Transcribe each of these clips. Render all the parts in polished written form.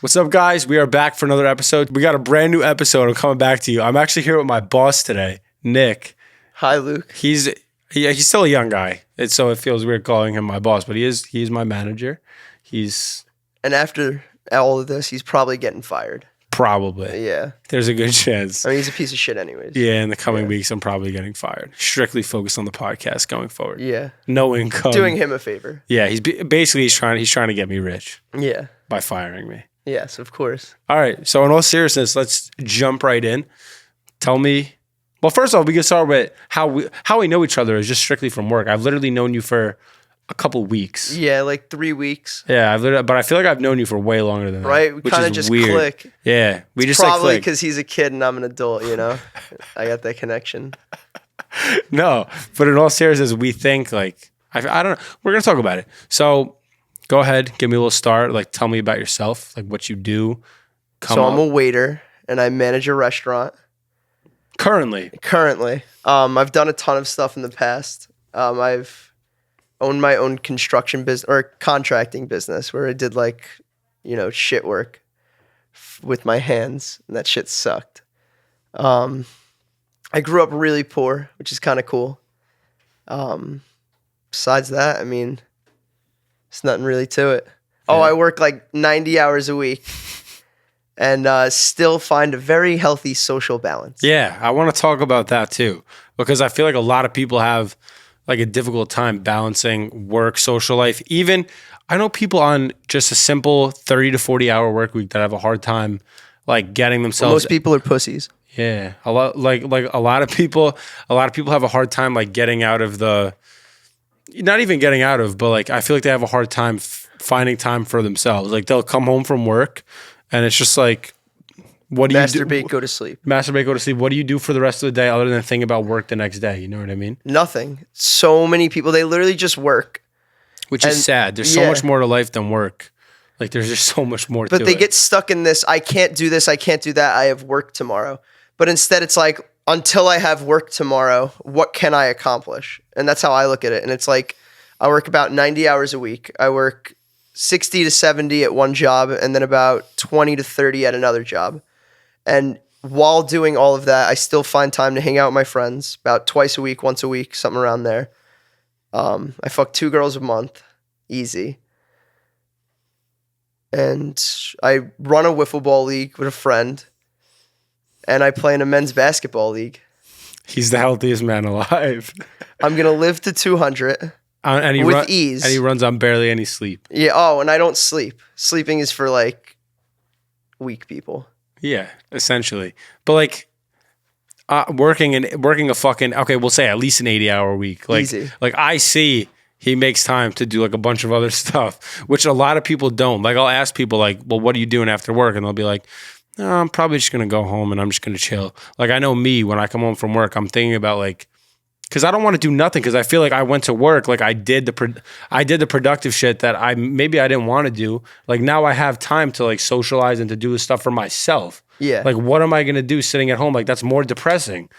What's up, guys? We are back for another episode. We got a brand new episode. I'm coming back to you. I'm actually here with my boss today, Nick. Hi, Luke. He's still a young guy, so it feels weird calling him my boss, but he's my manager. And after all of this, he's probably getting fired. Probably. Yeah. There's a good chance. I mean, he's a piece of shit anyways. Yeah, in the coming weeks, I'm probably getting fired. Strictly focused on the podcast going forward. Yeah. No income. Doing him a favor. Yeah, he's trying to get me rich. Yeah. By firing me. Yes, of course. All right. So in all seriousness, let's jump right in. Tell me. Well, first off, we can start with how we know each other is just strictly from work. I've literally known you for a couple weeks. Yeah, like 3 weeks. Yeah, but I feel like I've known you for way longer than that. Right? We kind of just weird. click. Yeah, we just probably click. because he's a kid and I'm an adult. You know, I got that connection. No, but in all seriousness, we think like I don't know. We're gonna talk about it. So go ahead, give me a little start. Like, tell me about yourself, like what you do. I'm a waiter and I manage a restaurant. Currently, I've done a ton of stuff in the past. I've owned my own construction business or contracting business where I did like, shit work with my hands, and that shit sucked. I grew up really poor, which is kind of cool. Besides that, I mean, there's nothing really to it. Yeah. I work like 90 hours a week and still find a very healthy social balance. Yeah, I want to talk about that too, because I feel like a lot of people have like a difficult time balancing work, social life. Even I know people on just a simple 30 to 40 hour work week that have a hard time like getting themselves. Most people are pussies. Yeah, a lot like a lot of people have a hard time like getting out of the, not even getting out of, but like I feel like they have a hard time finding time for themselves. Like they'll come home from work and it's just like, what do you do? Masturbate, go to sleep. Masturbate, go to sleep. What do you do for the rest of the day other than think about work the next day? You know what I mean? Nothing. So many people, they literally just work. Which is sad. There's so much more to life than work. Like there's just so much more to it. But they get stuck in this, I can't do this, I can't do that, I have work tomorrow. But instead it's like, until I have work tomorrow, what can I accomplish? And that's how I look at it. And it's like, I work about 90 hours a week. I work 60 to 70 at one job and then about 20 to 30 at another job. And while doing all of that, I still find time to hang out with my friends about twice a week, once a week, something around there. I fuck 2 girls a month, easy. And I run a wiffle ball league with a friend. And I play in a men's basketball league. He's the healthiest man alive. I'm going to live to 200 with ease. And he runs on barely any sleep. Yeah. Oh, and I don't sleep. Sleeping is for like weak people. Yeah, essentially. But like working a fucking, okay, we'll say at least an 80-hour week. Like, easy. Like I see he makes time to do like a bunch of other stuff, which a lot of people don't. Like I'll ask people like, well, what are you doing after work? And they'll be like, no, I'm probably just going to go home and I'm just going to chill. Like I know me, when I come home from work, I'm thinking about like, because I don't want to do nothing, because I feel like I went to work, like I did the productive shit that I didn't want to do. Like now I have time to like socialize and to do stuff for myself. Yeah. Like what am I going to do sitting at home? Like that's more depressing.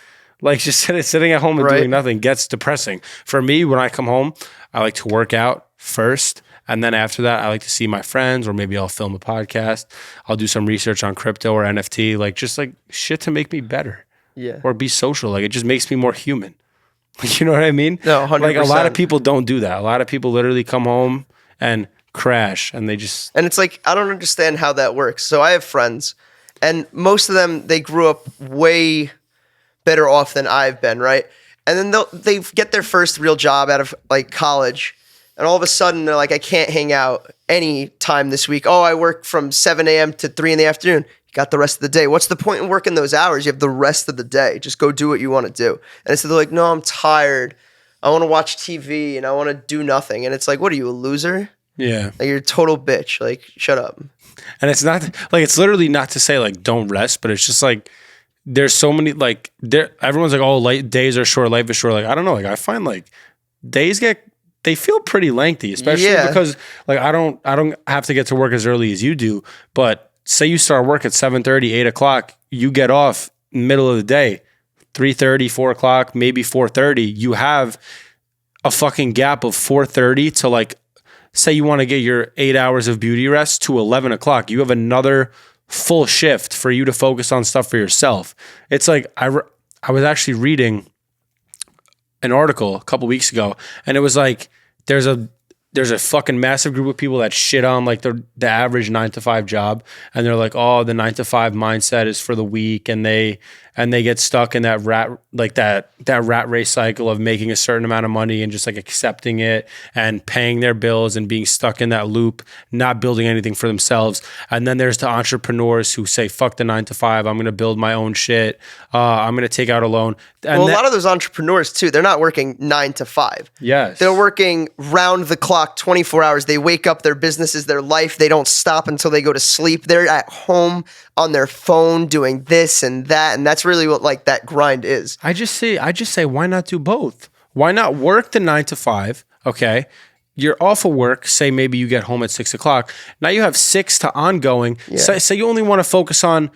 Like just sitting at home and doing nothing gets depressing. For me, when I come home, I like to work out first. And then after that, I like to see my friends, or maybe I'll film a podcast. I'll do some research on crypto or NFT, like just like shit to make me better. Yeah. Or be social. Like it just makes me more human. You know what I mean? No, 100%. Like a lot of people don't do that. A lot of people literally come home and crash and they just... And it's like, I don't understand how that works. So I have friends and most of them, they grew up way better off than I've been, right? And then they get their first real job out of like college and all of a sudden they're like, I can't hang out any time this week. Oh, I work from 7 a.m. to 3 in the afternoon. Got the rest of the day. What's the point in working those hours? You have the rest of the day. Just go do what you want to do. And so they're like, no, I'm tired. I want to watch TV and I want to do nothing. And it's like, what are you, a loser? Yeah. Like you're a total bitch. Like, shut up. And it's not like, it's literally not to say like, don't rest, but it's just like, there's so many, like everyone's like, oh, days are short, life is short. Like, I don't know. Like I find like days they feel pretty lengthy, especially because like, I don't have to get to work as early as you do, but say you start work at 7:30, 8 o'clock, you get off middle of the day, 3:30, 4 o'clock, maybe 4:30. You have a fucking gap of 4:30 to like say you want to get your 8 hours of beauty rest to 11 o'clock. You have another full shift for you to focus on stuff for yourself. It's like I was actually reading an article a couple weeks ago, and it was like there's a fucking massive group of people that shit on like the average 9-to-5 job, and they're like, oh, the 9-to-5 mindset is for the weak, and they get stuck in that rat race cycle of making a certain amount of money and just like accepting it and paying their bills and being stuck in that loop, not building anything for themselves. And then there's the entrepreneurs who say, fuck the 9-to-5, I'm going to build my own shit. I'm going to take out a loan. And well, a lot of those entrepreneurs too, they're not working 9-to-5. Yes. They're working round the clock, 24 hours. They wake up, their business is their life. They don't stop until they go to sleep. They're at home on their phone doing this and that. And that's really what like that grind is. I just say, why not do both? Why not work the 9-to-5? Okay. You're off of work. Say maybe you get home at 6 o'clock. Now you have 6 to ongoing. Yeah. Say you only want to focus on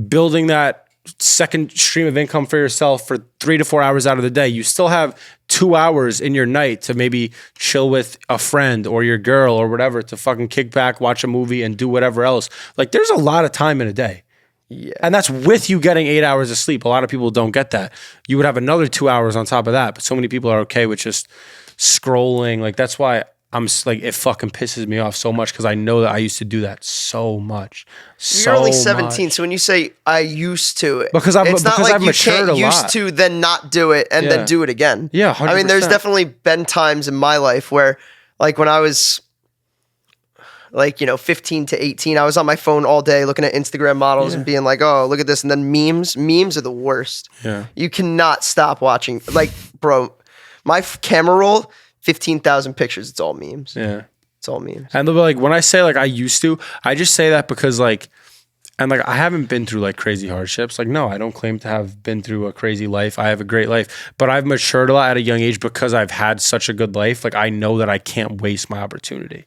building that second stream of income for yourself for 3 to 4 hours out of the day. You still have 2 hours in your night to maybe chill with a friend or your girl or whatever, to fucking kick back, watch a movie, and do whatever else. Like, there's a lot of time in a day. Yeah. And that's with you getting 8 hours of sleep. A lot of people don't get that. You would have another 2 hours on top of that, but so many people are okay with just scrolling. Like, that's why I'm like, it fucking pisses me off so much, because I know that I used to do that so much. You're only 17, so when you say I used to, it's not like you can't used to then not do it and then do it again. Yeah, 100%. I mean, there's definitely been times in my life where, like when I was like, 15 to 18, I was on my phone all day looking at Instagram models and being like, oh, look at this. And then memes are the worst. Yeah. You cannot stop watching. Like, bro, my camera roll, 15,000 pictures. It's all memes. Yeah. It's all memes. And like, when I say like I used to, I just say that because like, and like, I haven't been through like crazy hardships. Like, no, I don't claim to have been through a crazy life. I have a great life, but I've matured a lot at a young age because I've had such a good life. Like, I know that I can't waste my opportunity.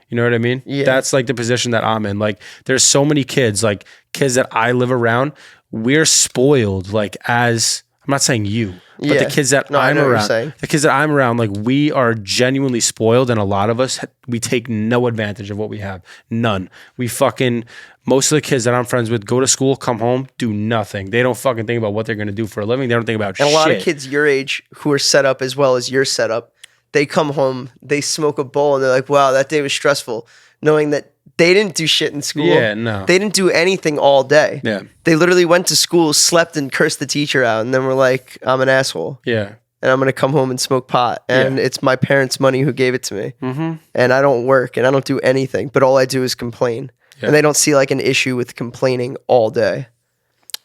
You know what I mean? Yeah. That's like the position that I'm in. Like, there's so many kids that I live around. We're spoiled. Like, as I'm not saying you, but the kids that I'm around, like, we are genuinely spoiled. And a lot of us, we take no advantage of what we have. None. Most of the kids that I'm friends with go to school, come home, do nothing. They don't fucking think about what they're going to do for a living. They don't think about shit. And a lot of kids your age who are set up as well as you're set up, they come home, they smoke a bowl, and they're like, wow, that day was stressful, knowing that they didn't do shit in school. Yeah, no. They didn't do anything all day. Yeah. They literally went to school, slept, and cursed the teacher out, and then were like, I'm an asshole. Yeah. And I'm going to come home and smoke pot. And it's my parents' money who gave it to me. Mm-hmm. And I don't work, and I don't do anything, but all I do is complain. Yeah. And they don't see like an issue with complaining all day.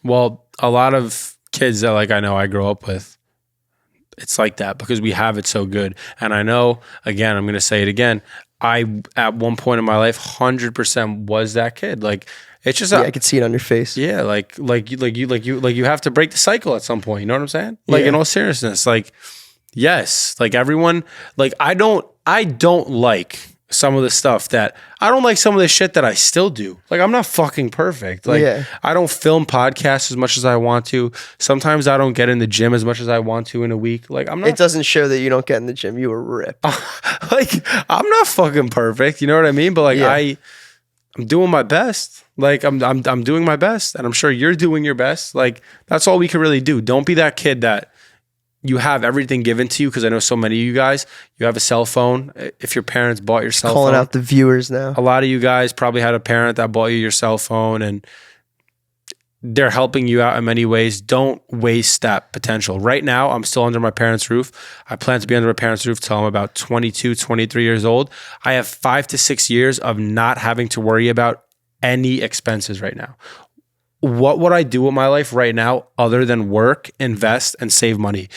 Well, a lot of kids that like I know I grew up with, it's like that because we have it so good. And I know, again, I'm going to say it again, I at one point in my life 100% was that kid. Like, it's just I could see it on your face. Yeah, like you have to break the cycle at some point. You know what I'm saying? Like, in all seriousness, like, yes, like everyone, like I don't like some of the stuff that I don't like, some of the shit that I still do. Like, I'm not fucking perfect. Like, I don't film podcasts as much as I want to. Sometimes I don't get in the gym as much as I want to in a week. Like, I'm not. It doesn't show that you don't get in the gym. You were ripped. Like, I'm not fucking perfect. You know what I mean? But like, I'm doing my best. Like, I'm doing my best, and I'm sure you're doing your best. Like, that's all we can really do. Don't be that kid that you have everything given to you, because I know so many of you guys, you have a cell phone. If your parents bought your cell phone. Calling out the viewers now. A lot of you guys probably had a parent that bought you your cell phone, and they're helping you out in many ways. Don't waste that potential. Right now, I'm still under my parents' roof. I plan to be under my parents' roof till I'm about 22, 23 years old. I have 5 to 6 years of not having to worry about any expenses right now. What would I do with my life right now other than work, invest, and save money?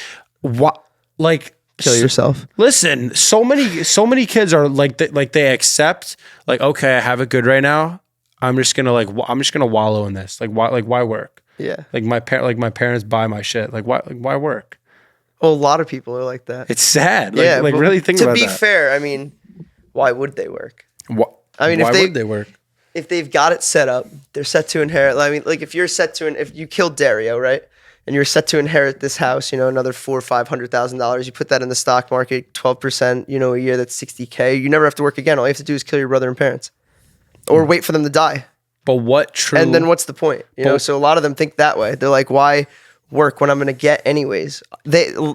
What, like, kill yourself? Listen, so many kids are like they accept, like, okay, I have it good right now. I'm just gonna wallow in this. Like, why work? Yeah. Like my parents buy my shit. Like, why work? Well, a lot of people are like that. It's sad. Like really think about that. To be fair, I mean, why would they work? What? I mean, why would they work? If they've got it set up, they're set to inherit. I mean, like if you're set to, if you killed Dario, right? and you're set to inherit this house, another $400,000 or $500,000. You put that in the stock market, 12%, a year, that's $60K. You never have to work again. All you have to do is kill your brother and parents, or wait for them to die. But what true? And then what's the point? So a lot of them think that way. They're like, why work when I'm going to get anyways?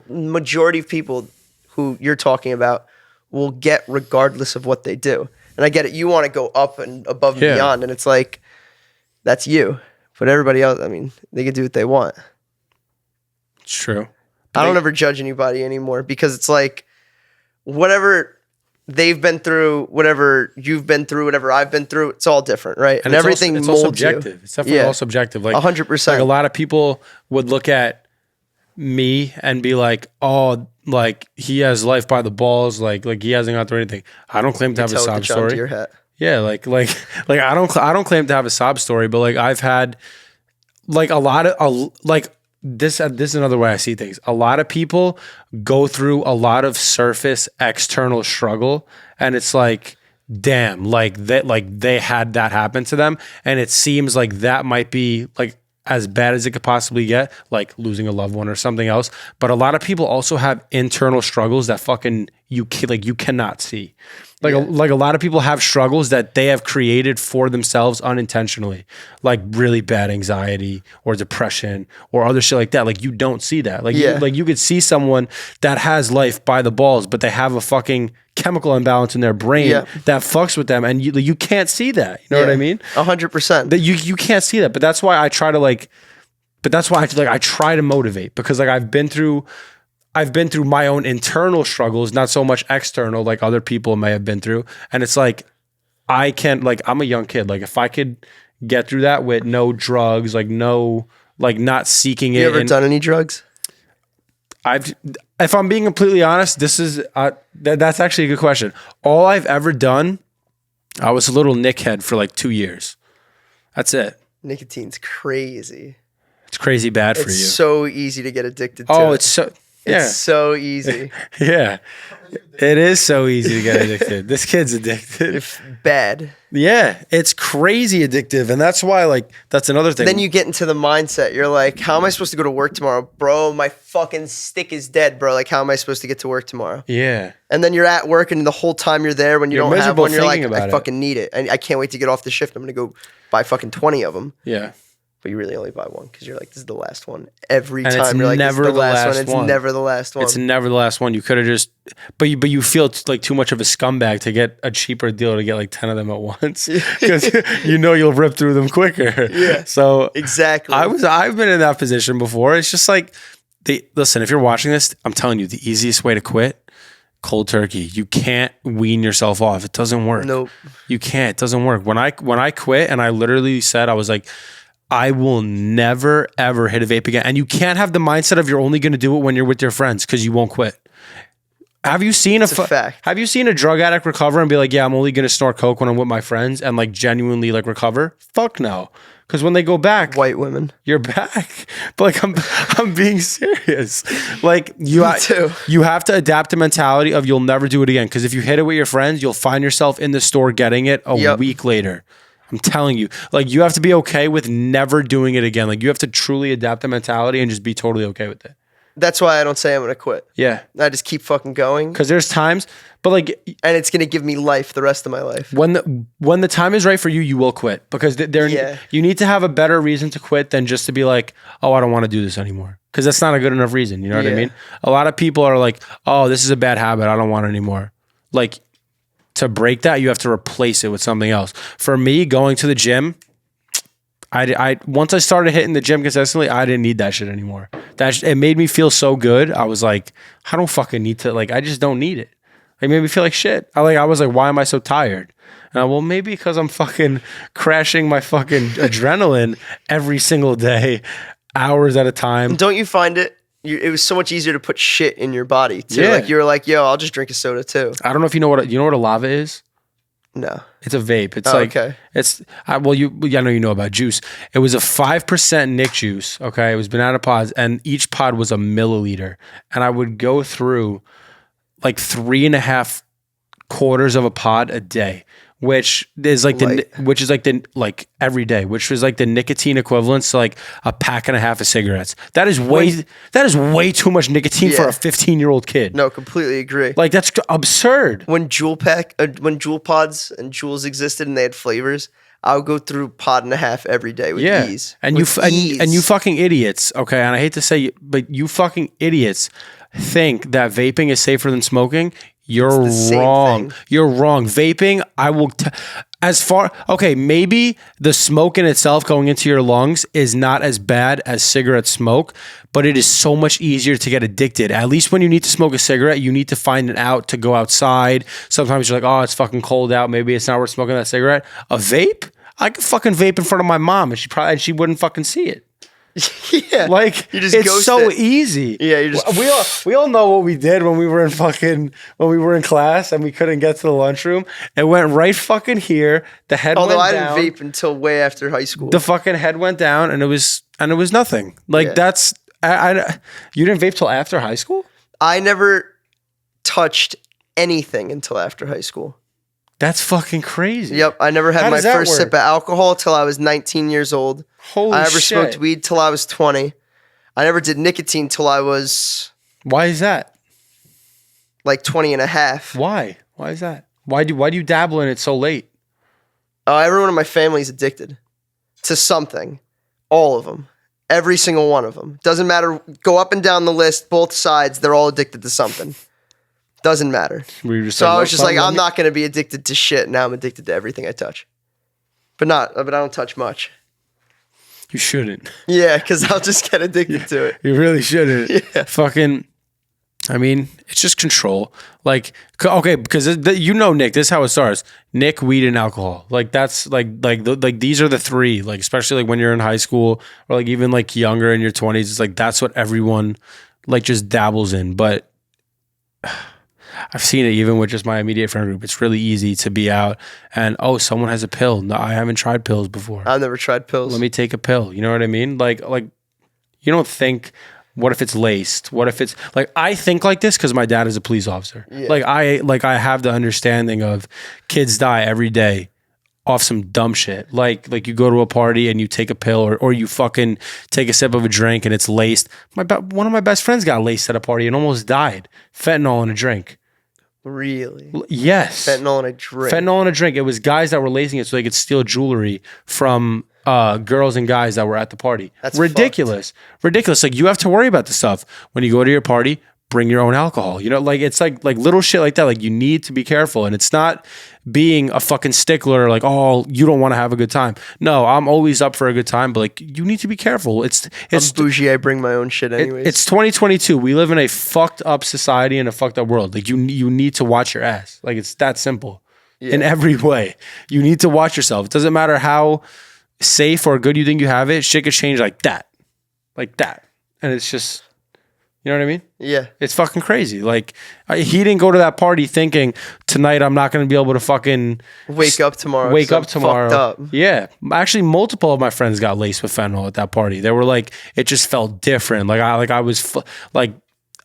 Majority of people who you're talking about will get regardless of what they do. And I get it. You want to go up and above and beyond, and it's like, that's you. But everybody else, I mean, they can do what they want. It's true. I don't ever judge anybody anymore, because it's like, whatever they've been through, whatever you've been through, whatever I've been through, it's all different, right? And everything it's molds all subjective. you. It's definitely all subjective. Like 100%. Like a lot of people would look at me and be like, "Oh, like he has life by the balls. Like he hasn't gone through anything." I don't claim to have a sob story. Your hat. Yeah, like I don't claim to have a sob story, but like I've had like a lot of like this is another way I see things. A lot of people go through a lot of surface external struggle, and it's like, damn, like they had that happen to them, and it seems like that might be like as bad as it could possibly get, like losing a loved one or something else. But a lot of people also have internal struggles that fucking you cannot see. Like a lot of people have struggles that they have created for themselves unintentionally, like really bad anxiety or depression or other shit like that. Like you don't see that. Like you could see someone that has life by the balls, but they have a fucking chemical imbalance in their brain that fucks with them, and you can't see that. You know what I mean? 100%. That you can't see that. But that's why I try to I try to motivate, because like I've been through my own internal struggles, not so much external like other people may have been through. And it's like, I can't, like, I'm a young kid. Like if I could get through that with no drugs, like no, like not seeking it. You ever done any drugs? If I'm being completely honest, that's actually a good question. All I've ever done, I was a little nickhead for like 2 years. That's it. Nicotine's crazy. It's crazy bad for you. It's so easy to get addicted to. Oh, it's so... Yeah. It's so easy. Yeah. It is so easy to get addicted. This kid's addicted. It's bad. Yeah. It's crazy addictive. And that's why, like, that's another thing. Then you get into the mindset. You're like, how am I supposed to go to work tomorrow? Bro, my fucking stick is dead, bro. Like, how am I supposed to get to work tomorrow? Yeah. And then you're at work, and the whole time you're there, when you don't have one, you're like, I fucking need it. I can't wait to get off the shift. I'm going to go buy fucking 20 of them. Yeah. But you really only buy one, because you're like, this is the last one. Every and time you're like, this is the last one. It's one. never the last one. It's never the last one. You could have just, but you feel like too much of a scumbag to get a cheaper deal to get like 10 of them at once, because you'll rip through them quicker. Yeah. So exactly. I've been in that position before. It's just like, listen, if you're watching this, I'm telling you, the easiest way to quit, cold turkey. You can't wean yourself off. It doesn't work. Nope. You can't. It doesn't work. When I quit, and I literally said, I was like, I will never, ever hit a vape again. And you can't have the mindset of you're only going to do it when you're with your friends, because you won't quit. Have you seen Have you seen a drug addict recover and be like, yeah, I'm only going to snort coke when I'm with my friends, and like genuinely like recover? Fuck no. Because when they go back, white women, you're back. But like I'm being serious. Like you have to adapt the mentality of you'll never do it again. Because if you hit it with your friends, you'll find yourself in the store getting it a week later. I'm telling you, like you have to be okay with never doing it again. Like you have to truly adapt the mentality and just be totally okay with it. That's why I don't say I'm going to quit. Yeah. I just keep fucking going. Because there's times, but like, and it's going to give me life the rest of my life. When the time is right for you, you will quit, because you need to have a better reason to quit than just to be like, oh, I don't want to do this anymore. Because that's not a good enough reason. You know what I mean? A lot of people are like, oh, this is a bad habit. I don't want it anymore. Like, to break that, you have to replace it with something else. For me, going to the gym, I once I started hitting the gym consistently, I didn't need that shit anymore. It made me feel so good. I was like, I don't fucking need to, like, I just don't need it. It made me feel like shit. I was like, why am I so tired? And well, maybe because I'm fucking crashing my fucking adrenaline every single day, hours at a time. Don't you find it was so much easier to put shit in your body too? Yeah. Like you're like, yo, I'll just drink a soda too. I don't know if you know what a lava is. No, it's a vape. It's okay. I know you know about juice. It was a 5% Nick juice. Okay, it was banana pods, and each pod was a milliliter. And I would go through like 3.5 quarters of a pod a day which is like Light. like every day, which was like the nicotine equivalent to like a pack and a half of cigarettes. That is way too much nicotine for Yeah. a 15-year-old kid. No, completely agree. Like that's absurd. When Juul pods and Juuls existed and they had flavors, I would go through pod and a half every day with ease. And With and you ease. fucking idiots, okay? And I hate to say, but you fucking idiots think that vaping is safer than smoking. You're the same wrong. thing. You're wrong. Vaping, maybe the smoke in itself going into your lungs is not as bad as cigarette smoke, but it is so much easier to get addicted. At least when you need to smoke a cigarette, you need to find it out to go outside. Sometimes you're like, oh, it's fucking cold out. Maybe it's not worth smoking that cigarette. A vape? I could fucking vape in front of my mom and she wouldn't fucking see it. Yeah. Like You just it's ghost so it. easy. Yeah, you just- we all know what we did when we were in class and we couldn't get to the lunchroom. It went right fucking here. The head Although went I down. didn't vape until way after high school. The fucking head went down and it was nothing. Like Yeah. that's you didn't vape till after high school? I never touched anything until after high school. That's fucking crazy. Yep, I never How had my does that first work? sip of alcohol till I was 19 years old. Holy I never shit. smoked weed till I was 20. I never did nicotine till I was Why is that? like 20 and a half. Why? Why is that? Why do you dabble in it so late? Everyone in my family is addicted to something. All of them. Every single one of them. Doesn't matter. Go up and down the list, both sides, they're all addicted to something. Doesn't matter. Were you just So like, I was just like, let I'm me- not going to be addicted to shit. Now I'm addicted to everything I touch. But I don't touch much. You shouldn't. Yeah, because I'll just get addicted to it. You really shouldn't. Yeah. Fucking, I mean, it's just control. Like, okay, because you know, Nick, this is how it starts. Nick, weed, and alcohol. Like that's like these are the three. Like especially like when you're in high school or like even like younger in your 20s. It's like that's what everyone like just dabbles in. But I've seen it even with just my immediate friend group. It's really easy to be out and someone has a pill. No, I haven't tried pills before. I've never tried pills. Let me take a pill. You know what I mean? Like you don't think, what if it's laced? What if it's like, I think like this because my dad is a police officer. Yeah. Like I have the understanding of kids die every day off some dumb shit. Like you go to a party and you take a pill or you fucking take a sip of a drink and it's laced. One of my best friends got laced at a party and almost died. Fentanyl in a drink. Really? Yes. Fentanyl in a drink. Fentanyl in a drink. It was guys that were lacing it so they could steal jewelry from girls and guys that were at the party. That's ridiculous. Ridiculous. Like you have to worry about this stuff. When you go to your party, bring your own alcohol. You know, like it's like little shit like that. Like you need to be careful. And it's not being a fucking stickler like, oh, you don't want to have a good time. No, I'm always up for a good time, but like you need to be careful. It's I'm bougie. I bring my own shit anyways. it's 2022. We live in a fucked up society and a fucked up world. Like you need to watch your ass. Like it's that simple. In every way. You need to watch yourself. It doesn't matter how safe or good you think you have it. Shit could change like that. Like that. And it's just, you know what I mean? Yeah. It's fucking crazy. Like he didn't go to that party thinking tonight I'm not going to be able to fucking Wake up tomorrow. wake 'cause up I'm tomorrow. fucked up. Yeah. Actually, multiple of my friends got laced with fentanyl at that party. They were like, it just felt different. Like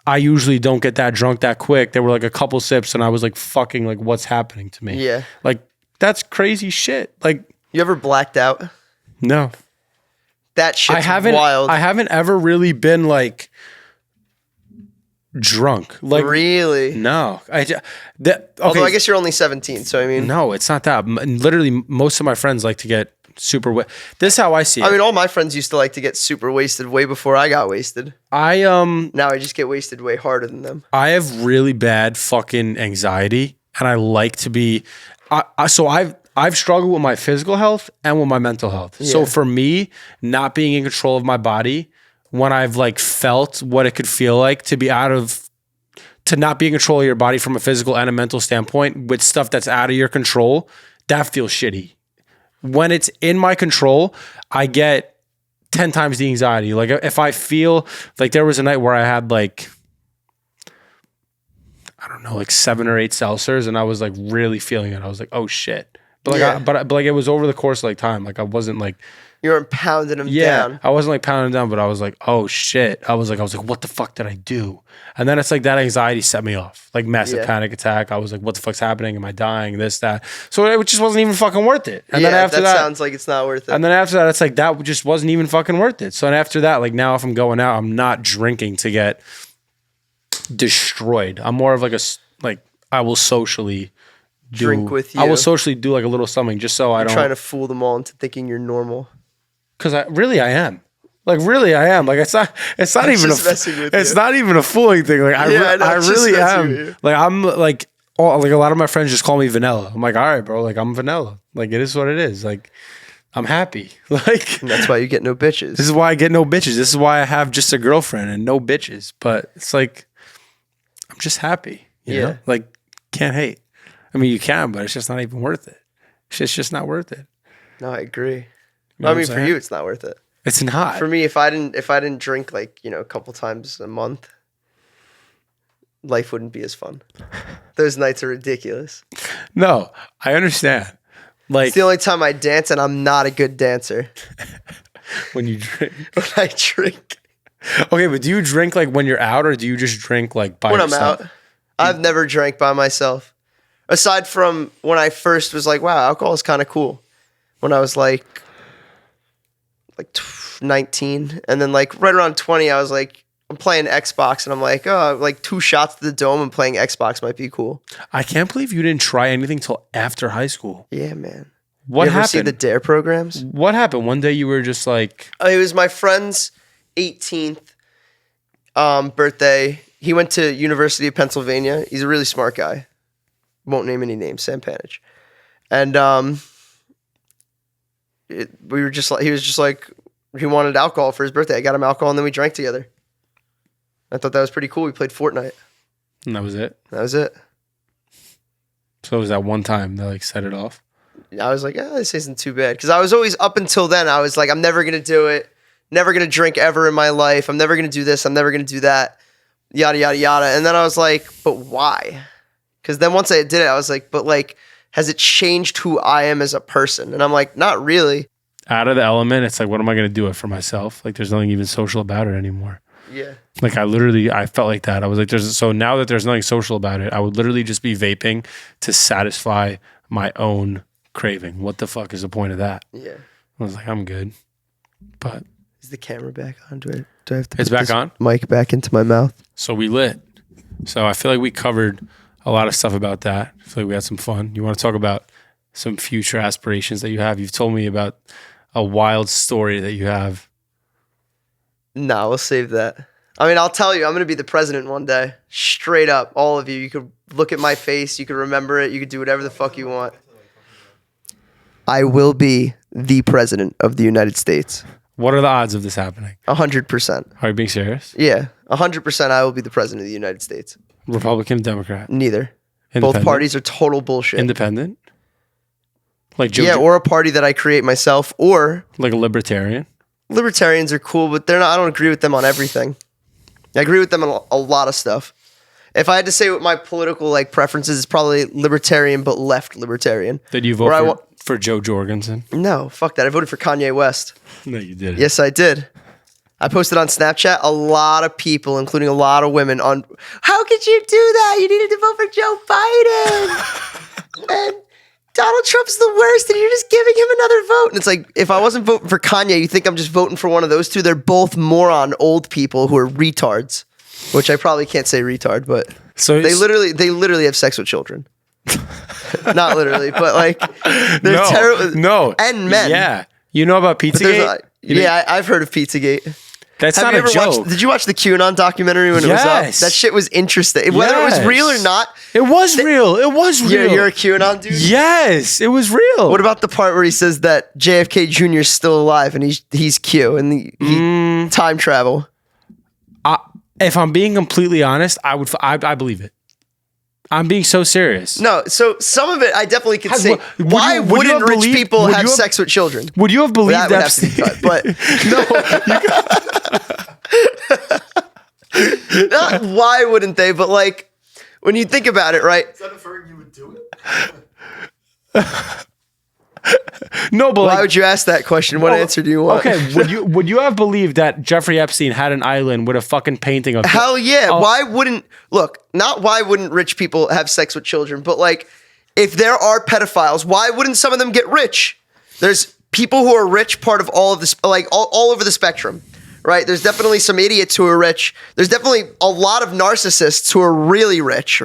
I usually don't get that drunk that quick. There were like a couple sips and I was like, fucking like, what's happening to me? Yeah. Like that's crazy shit. Like, You ever blacked out? no, That shit's I haven't ever really been like drunk. Like really? no, okay. Although I guess you're only 17, so I mean, No, it's not that. Literally, most of my friends like to get super. This is how I see it. I mean, all my friends used to like to get super wasted way before I got wasted. Now I just get wasted way harder than them. I have really bad fucking anxiety, and I like to be. So I've struggled with my physical health and with my mental health. So Yeah. for me, not being in control of my body, when I've like felt what it could feel like to not be in control of your body from a physical and a mental standpoint with stuff that's out of your control, that feels shitty. When it's in my control, I get 10 times the anxiety. Like if I feel like there was a night where I had like, I don't know, like 7 or 8 seltzers and I was like really feeling it. I was like, oh shit, But like, Yeah. but like it was over the course of like time. Like I wasn't like, You weren't pounding them yeah, down. I wasn't like pounding down, but I was like, oh shit. I was like, what the fuck did I do? And then it's like that anxiety set me off, like massive Yeah. panic attack. I was like, what the fuck's happening? Am I dying? This, that. So it just wasn't even fucking worth it. And Yeah, then after that that, sounds like it's not worth it. and then after that, it's like that just wasn't even fucking worth it. So then after that, like now if I'm going out, I'm not drinking to get destroyed. I'm more of like I will socially Drink with I will you. socially do like a little something just so I don't. Trying to fool them all into thinking you're normal. Because I am. Like really, I am. Like it's not even just messing with it's you. not even a fooling thing. Like Yeah, I know, I it's just really messing with you. am. Like I'm like a lot of my friends just call me vanilla. I'm like, all right, bro. Like I'm vanilla. Like it is what it is. Like I'm happy. Like And that's why you get no bitches. this is why I get no bitches. This is why I have just a girlfriend and no bitches. But it's like I'm just happy. You know? Yeah. Like can't hate. I mean, you can, but it's just not even worth it. It's just not worth it. No, I agree. You know I what I'm mean, for saying? you, it's not worth it. It's not. For me, if I didn't drink like, a couple times a month, life wouldn't be as fun. Those nights are ridiculous. No, I understand. Like It's the only time I dance, and I'm not a good dancer when you drink. when I drink. Okay, but do you drink like when you're out, or do you just drink like by When I'm yourself? out, I've never drank by myself. Aside from when I first was like, wow, alcohol is kind of cool. When I was like 19. And then like right around 20, I was like, I'm playing Xbox and I'm like, oh, like 2 shots to the dome and playing Xbox might be cool. I can't believe you didn't try anything till after high school. Yeah, man. What you ever happened? see the DARE programs? What happened? One day you were just like, It was my friend's 18th birthday. He went to University of Pennsylvania. He's a really smart guy. Won't name any names, Sam Panich. And we were just like, he was just like, he wanted alcohol for his birthday. I got him alcohol and then we drank together. I thought that was pretty cool. We played Fortnite. and that was it. That was it. So it was that one time that like set it off. I was like, this isn't too bad. Because I was always, up until then, I was like, I'm never going to do it. Never going to drink ever in my life. I'm never going to do this. I'm never going to do that. Yada, yada, yada. And then I was like, but why? Because then once I did it, I was like, but like, has it changed who I am as a person? And I'm like, not really. Out of the element, it's like, what am I going to do it for myself? Like, there's nothing even social about it anymore. Yeah. Like, I felt like that. I was like, so now that there's nothing social about it, I would literally just be vaping to satisfy my own craving. What the fuck is the point of that? Yeah. I was like, I'm good. But Is the camera back on? Do I have to It's put back this on? mic back into my mouth? so we lit. So I feel like we covered a lot of stuff about that. I feel like we had some fun. You want to talk about some future aspirations that you have? You've told me about a wild story that you have. No, we'll save that. I mean, I'll tell you, I'm going to be the president one day. Straight up. All of you. You could look at my face. You could remember it. You could do whatever the fuck you want. I will be the president of the United States. What are the odds of this happening? 100%. Are you being serious? Yeah. 100% I will be the president of the United States. Republican, Democrat, Neither. Both Independent? parties are total bullshit. Independent? Like Joe, Yeah, or a party that I create myself, or like a libertarian? libertarians are cool, but they're not. I don't agree with them on everything. I agree with them on a lot of stuff. If I had to say what my political like preferences, is probably libertarian, but left libertarian. Did you Where I vote wa- for Joe Jorgensen? No, fuck that. I voted for Kanye West. No, you didn't. Yes, I did. I posted on Snapchat a lot of people, including a lot of women, on how could you do that? You needed to vote for Joe Biden. And Donald Trump's the worst, and you're just giving him another vote. And it's like, if I wasn't voting for Kanye, you think I'm just voting for one of those two? They're both moron old people who are retards, which I probably can't say retard, but So they literally have sex with children. Not literally, but like they're no, terrible. no, and men. Yeah, you know about But Pizzagate? I've heard of Pizzagate. That's Have not you a ever joke. watched? Did you watch the QAnon documentary when it was up? Yes. That shit was interesting. Whether it was real or not, It was real. It was real. you're a QAnon dude. Yes, it was real. What about the part where he says that JFK Jr. is still alive and he's Q and he time travel? If I'm being completely honest, I believe it. I'm being so serious. No, so some of it I definitely could Has- say. would Why you- would you wouldn't have rich believed- people would have you have- sex with children? Would you have believed That would have to be cut, but not why wouldn't they? But like when you think about it, right? Is that inferring you would do it? No, but Why would you ask that question? What answer do you want? Okay, would you have believed that Jeffrey Epstein had an island with a fucking painting of Hell yeah. Why wouldn't rich people have sex with children, but like if there are pedophiles, why wouldn't some of them get rich? There's people who are rich, part of all of this, like all over the spectrum, right? There's definitely some idiots who are rich. There's definitely a lot of narcissists who are really rich,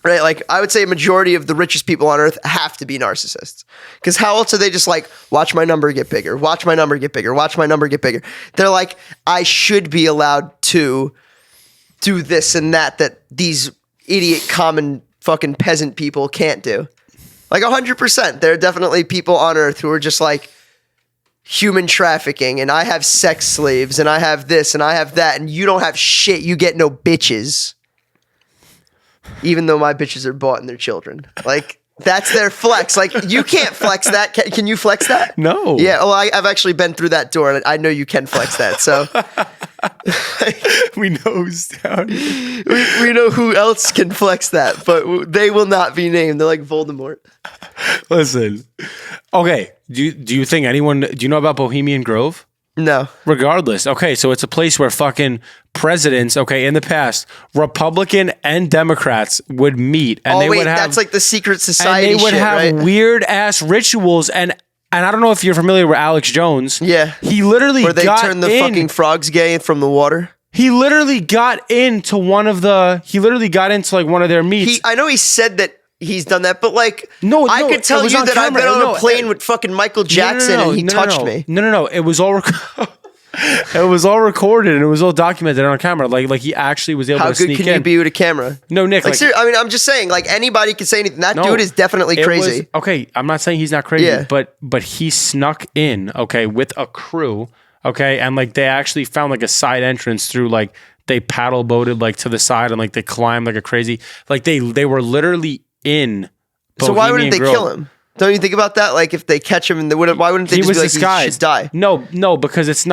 right? Like I would say a majority of the richest people on earth have to be narcissists. Because how else are they just like, watch my number get bigger, watch my number get bigger, watch my number get bigger. They're like, I should be allowed to do this and that these idiot common fucking peasant people can't do. Like 100%. There are definitely people on earth who are just like human trafficking and I have sex slaves and I have this and I have that and you don't have shit. You get no bitches. Even though my bitches are bought and they're children. Like that's their flex. Like you can't flex that. Can you flex that? No. Yeah. Well, I've actually been through that door and I know you can flex that. So we know who's down here. we know who else can flex that, but they will not be named. They're like Voldemort. Listen. Okay. Do you think do you know about Bohemian Grove? No. Regardless. Okay, so it's a place where fucking presidents, okay, in the past, Republican and Democrats would meet and they would have that's like the secret society and they would shit, have right? weird ass rituals and I don't know if you're familiar with Alex Jones. Yeah. He literally Where they turn the fucking frogs gay from the water. He literally got into one of their meets. I know he said that he's done that, but like, No, I could tell it was you on that I've camera. been on No, a plane with fucking Michael Jackson and he touched me. No. It was all it was all recorded and it was all documented on camera. Like he actually was able How to good sneak can in. you be with a camera? No, Nick. Like, seriously, I mean, I'm just saying, like anybody can say anything. That No, dude is definitely it crazy. was- okay, I'm not saying he's not crazy, Yeah. but he snuck in, okay, with a crew, okay, and like they actually found like a side entrance through like they paddle boated like to the side and like they climbed like a crazy like they were literally in. So why wouldn't they Bohemian kill Grove. him? Don't you think about that? Like if they catch him, and why wouldn't they He just was be like, disguised. he should die? No, because it's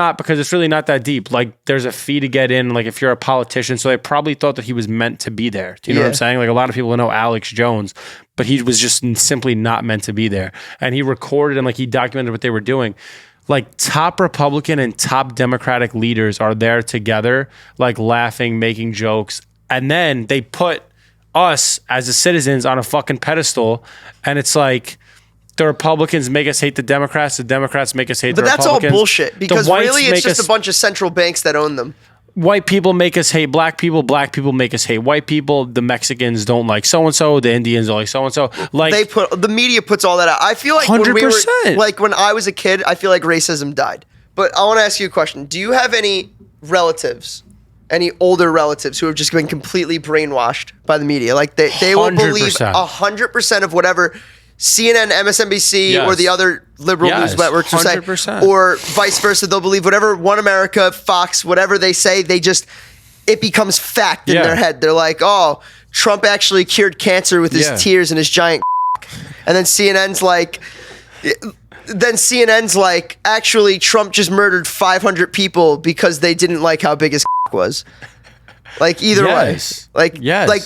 really not that deep. Like there's a fee to get in. Like if you're a politician, so they probably thought that he was meant to be there. Do you know what I'm Yeah. saying? Like a lot of people know Alex Jones, but he was just simply not meant to be there. And he recorded and like he documented what they were doing. Like top Republican and top Democratic leaders are there together, like laughing, making jokes, and then they put us as the citizens on a fucking pedestal, and it's like. The Republicans make us hate the Democrats make us hate But the that's all Republicans. bullshit because The whites really it's make just us- a bunch of central banks that own them. White people make us hate black people make us hate white people, the Mexicans don't like so-and-so, the Indians don't like so-and-so. Like The media puts all that out. I feel like when we were 100%. like when I was a kid, I feel like racism died. But I want to ask you a question. Do you have any relatives, any older relatives who have just been completely brainwashed by the media? Like they will believe 100%. 100% of whatever CNN, MSNBC, Yes. or the other liberal Yes, news networks will say, 100%. or vice versa. They'll believe whatever One America, Fox, whatever they say. It becomes fact in Yeah. their head. They're like, oh, Trump actually cured cancer with his Yeah. tears and his giant. And then CNN's like, actually, Trump just murdered 500 people because they didn't like how big his was. Like either Yes. way, like Yes. like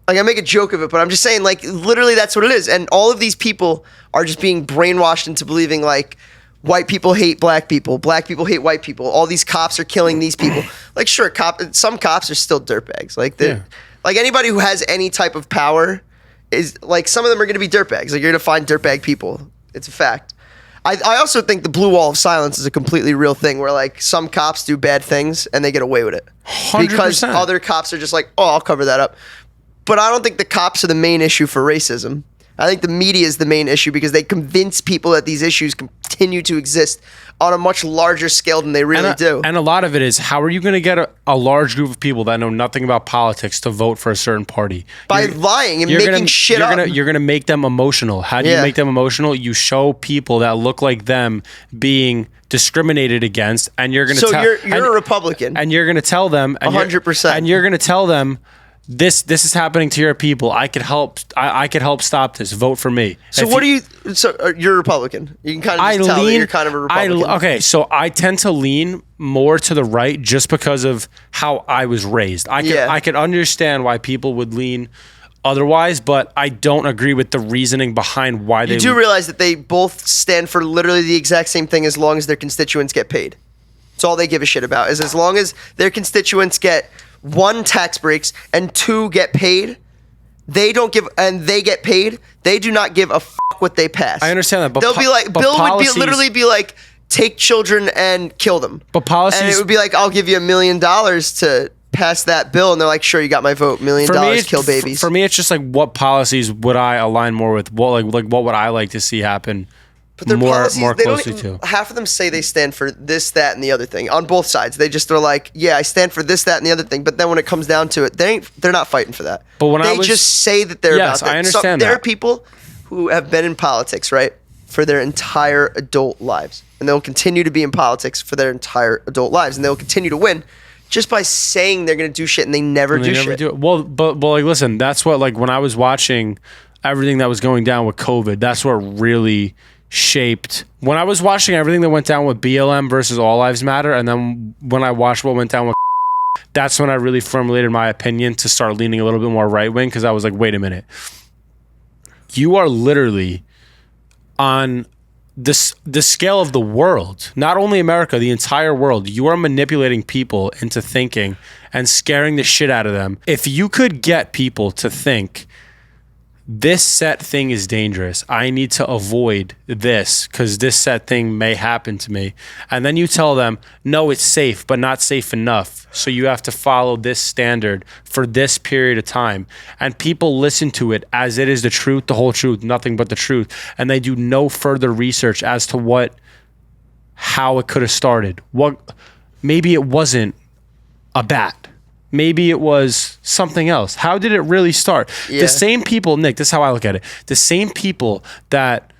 I make a joke of it, but I'm just saying, like, literally that's what it is. And all of these people are just being brainwashed into believing like white people hate black people hate white people. All these cops are killing these people. Like, sure, some cops are still dirtbags. Like, like anybody who has any type of power is like, some of them are going to be dirtbags. Like, you're going to find dirtbag people. It's a fact. I also think the blue wall of silence is a completely real thing where like some cops do bad things and they get away with it 100%. because other cops are just like, oh, I'll cover that up. But I don't think the cops are the main issue for racism. I think the media is the main issue because they convince people that these issues continue to exist on a much larger scale than they really do. And a lot of it is, how are you going to get a large group of people that know nothing about politics to vote for a certain party? By lying and making shit up. You're going to make them emotional. How do you make them emotional? You show people that look like them being discriminated against, and you're going to tell. You're a Republican. And you're going to tell them. 100%. And you're going to tell them, this is happening to your people. I could help. I could help stop this. Vote for me. So you're a Republican. You can kind of just tell that you're kind of a Republican. Okay, so I tend to lean more to the right just because of how I was raised. I could understand why people would lean otherwise, but I don't agree with the reasoning behind why they You do realize that they both stand for literally the exact same thing as long as their constituents get paid. That's all they give a shit about, is as long as their constituents get 1, tax breaks, and 2, get paid, they don't give, and they get paid, they do not give a fuck what they pass. I understand that, but they'll be like, but Bill policies, would literally be like, take children and kill them. But policies, And it would be like, I'll give you $1 million to pass that bill, and they're like, sure, you got my vote. $1 million, kill babies. For me, it's just like, what policies would I align more with? What what would I like to see happen? But their more policies, more they don't closely even, to. half of them say they stand for this, that, and the other thing on both sides. They just are like, yeah, I stand for this, that, and the other thing. But then when it comes down to it, they're not fighting for that. But when they I was, just say that they're yes, about that. I understand There that. are people who have been in politics, right, for their entire adult lives, and they'll continue to be in politics for their entire adult lives, and they'll continue to win just by saying they're going to do shit, and they never do shit. Do it. Well, but like, listen, that's what, like, when I was watching everything that was going down with COVID, that's what really shaped. When I was watching everything that went down with BLM versus All Lives Matter, and then when I watched what went down with, that's when I really formulated my opinion to start leaning a little bit more right wing, because I was like, wait a minute, you are literally on the scale of the world, not only America, the entire world. You are manipulating people into thinking and scaring the shit out of them. If you could get people to think, this set thing is dangerous, I need to avoid this because this set thing may happen to me, and then you tell them, no, it's safe, but not safe enough, so you have to follow this standard for this period of time, and people listen to it as it is the truth, the whole truth, nothing but the truth, and they do no further research as to how it could have started. Maybe it wasn't a bat. Maybe it was something else. How did it really start? Yeah. The same people, Nick, this is how I look at it. The same people that,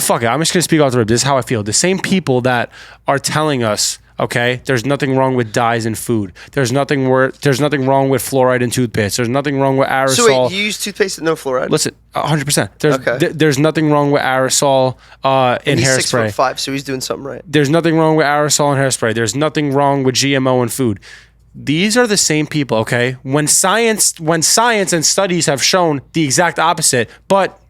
fuck it, I'm just going to speak off the rip. This is how I feel. The same people that are telling us, okay, there's nothing wrong with dyes in food. There's nothing wrong with fluoride in toothpaste. There's nothing wrong with aerosol. So wait, you use toothpaste with no fluoride? Listen, 100%. There's nothing wrong with aerosol in he's hairspray. 6'5", so he's doing something right. There's nothing wrong with aerosol in hairspray. There's nothing wrong with GMO in food. These are the same people, okay? When science and studies have shown the exact opposite, but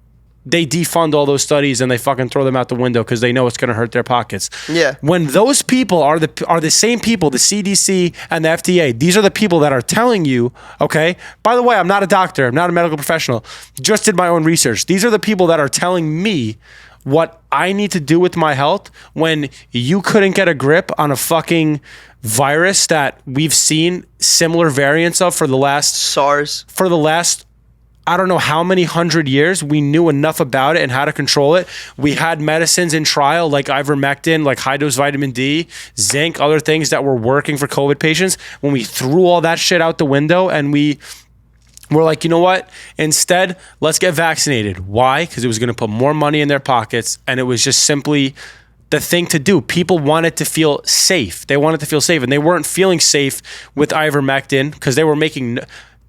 they defund all those studies and they fucking throw them out the window because they know it's going to hurt their pockets. Yeah. When those people are the same people, the CDC and the FDA, these are the people that are telling you, okay? By the way, I'm not a doctor. I'm not a medical professional. Just did my own research. These are the people that are telling me what I need to do with my health when you couldn't get a grip on a fucking virus that we've seen similar variants of for the last SARS. I don't know how many 100 years. We knew enough about it and how to control it. We had medicines in trial like ivermectin, like high dose vitamin D, zinc, other things that were working for COVID patients. When we threw all that shit out the window and we're like, you know what? Instead, let's get vaccinated. Why? Because it was going to put more money in their pockets, and it was just simply the thing to do. People wanted to feel safe. They wanted to feel safe, and they weren't feeling safe with ivermectin because they were making...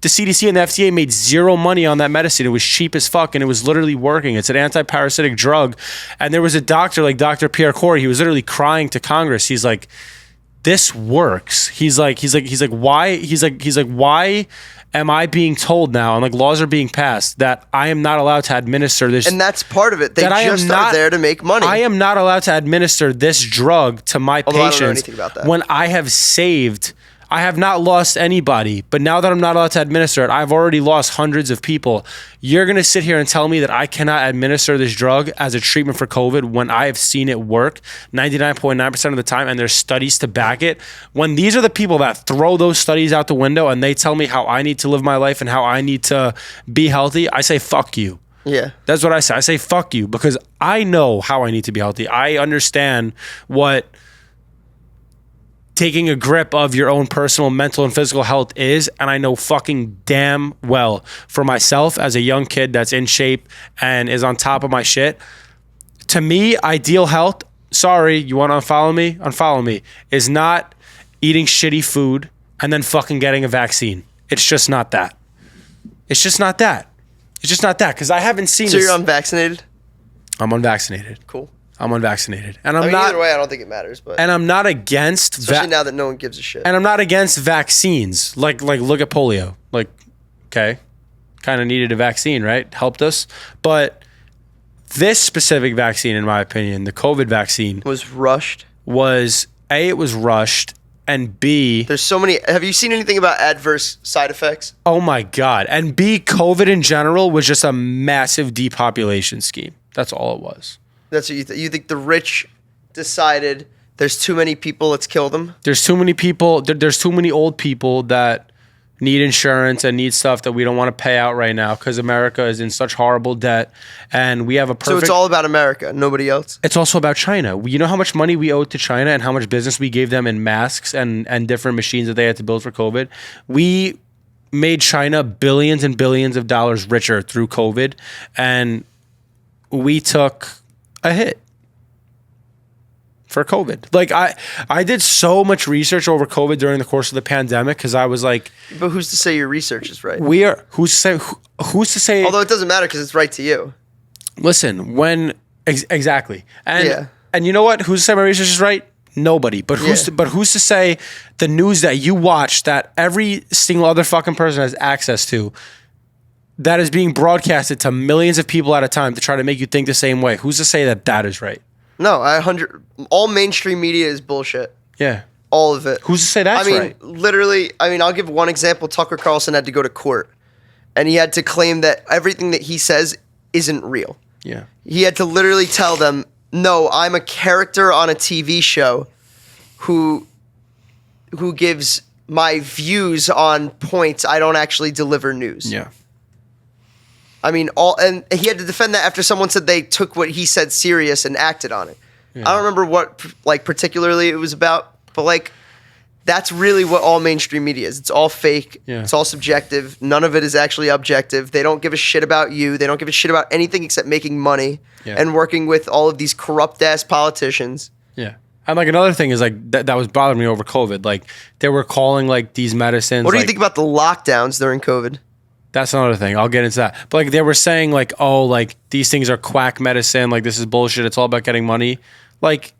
The CDC and the FDA made zero money on that medicine. It was cheap as fuck, and it was literally working. It's an anti-parasitic drug. And there was a doctor like Dr. Pierre Corey. He was literally crying to Congress. He's like, this works. He's like, why am I being told now, and like laws are being passed, that I am not allowed to administer this? And that's part of it. They just are there to make money. I am not allowed to administer this drug to my Although patients. I don't know anything about that. When I have not lost anybody, but now that I'm not allowed to administer it, I've already lost hundreds of people. You're going to sit here and tell me that I cannot administer this drug as a treatment for COVID when I have seen it work 99.9% of the time, and there's studies to back it. When these are the people that throw those studies out the window and they tell me how I need to live my life and how I need to be healthy, I say, fuck you. Yeah. That's what I say. I say, fuck you, because I know how I need to be healthy. I understand what taking a grip of your own personal mental and physical health is, and I know fucking damn well for myself as a young kid that's in shape and is on top of my shit. To me, ideal health, sorry, you want to unfollow me? Unfollow me. Is not eating shitty food and then fucking getting a vaccine. It's just not that. It's just not that. It's just not that, because I haven't seen So this. you're unvaccinated? I'm unvaccinated. Cool. I'm unvaccinated. And I'm I mean, not... either way, I don't think it matters. But And I'm not against... especially now that no one gives a shit. And I'm not against vaccines. Like look at polio. Like, okay, kind of needed a vaccine, right? Helped us. But this specific vaccine, in my opinion, the COVID vaccine, Was rushed. was A, it was rushed, and B, There's so many. Have you seen anything about adverse side effects? oh my God, and B, COVID in general was just a massive depopulation scheme. That's all it was. That's what you think. You think the rich decided there's too many people, let's kill them? There's too many people, there's too many old people that need insurance and need stuff that we don't want to pay out right now because America is in such horrible debt, and we have a perfect... So it's all about America, nobody else? It's also about China. You know how much money we owed to China and how much business we gave them in masks and different machines that they had to build for COVID? We made China billions and billions of dollars richer through COVID, and we took a hit for COVID. Like I did so much research over COVID during the course of the pandemic because I was like, But who's to say your research is right? who's to say Although it doesn't matter because it's right to you. listen, exactly. And Yeah. and you know what? Who's to say my research is right? Nobody. But who's Yeah. who's to say the news that you watch that every single other fucking person has access to, that is being broadcasted to millions of people at a time to try to make you think the same way? Who's to say that that is right? No, all mainstream media is bullshit. Yeah. All of it. Who's to say that's I mean, right? literally, I'll give one example. Tucker Carlson had to go to court, and he had to claim that everything that he says isn't real. Yeah. He had to literally tell them, no, I'm a character on a TV show who gives my views on points. I don't actually deliver news. Yeah. I mean, and he had to defend that after someone said they took what he said serious and acted on it. Yeah. I don't remember what, like, particularly it was about, but, like, that's really what all mainstream media is. It's all fake. Yeah. It's all subjective. None of it is actually objective. They don't give a shit about you. They don't give a shit about anything except making money Yeah. and working with all of these corrupt-ass politicians. Yeah. And like another thing is like that was bothering me over COVID. Like they were calling like these medicines. What do you like, think about the lockdowns during COVID? That's another thing. I'll get into that. But like they were saying like, oh, like these things are quack medicine. Like this is bullshit. It's all about getting money. Like,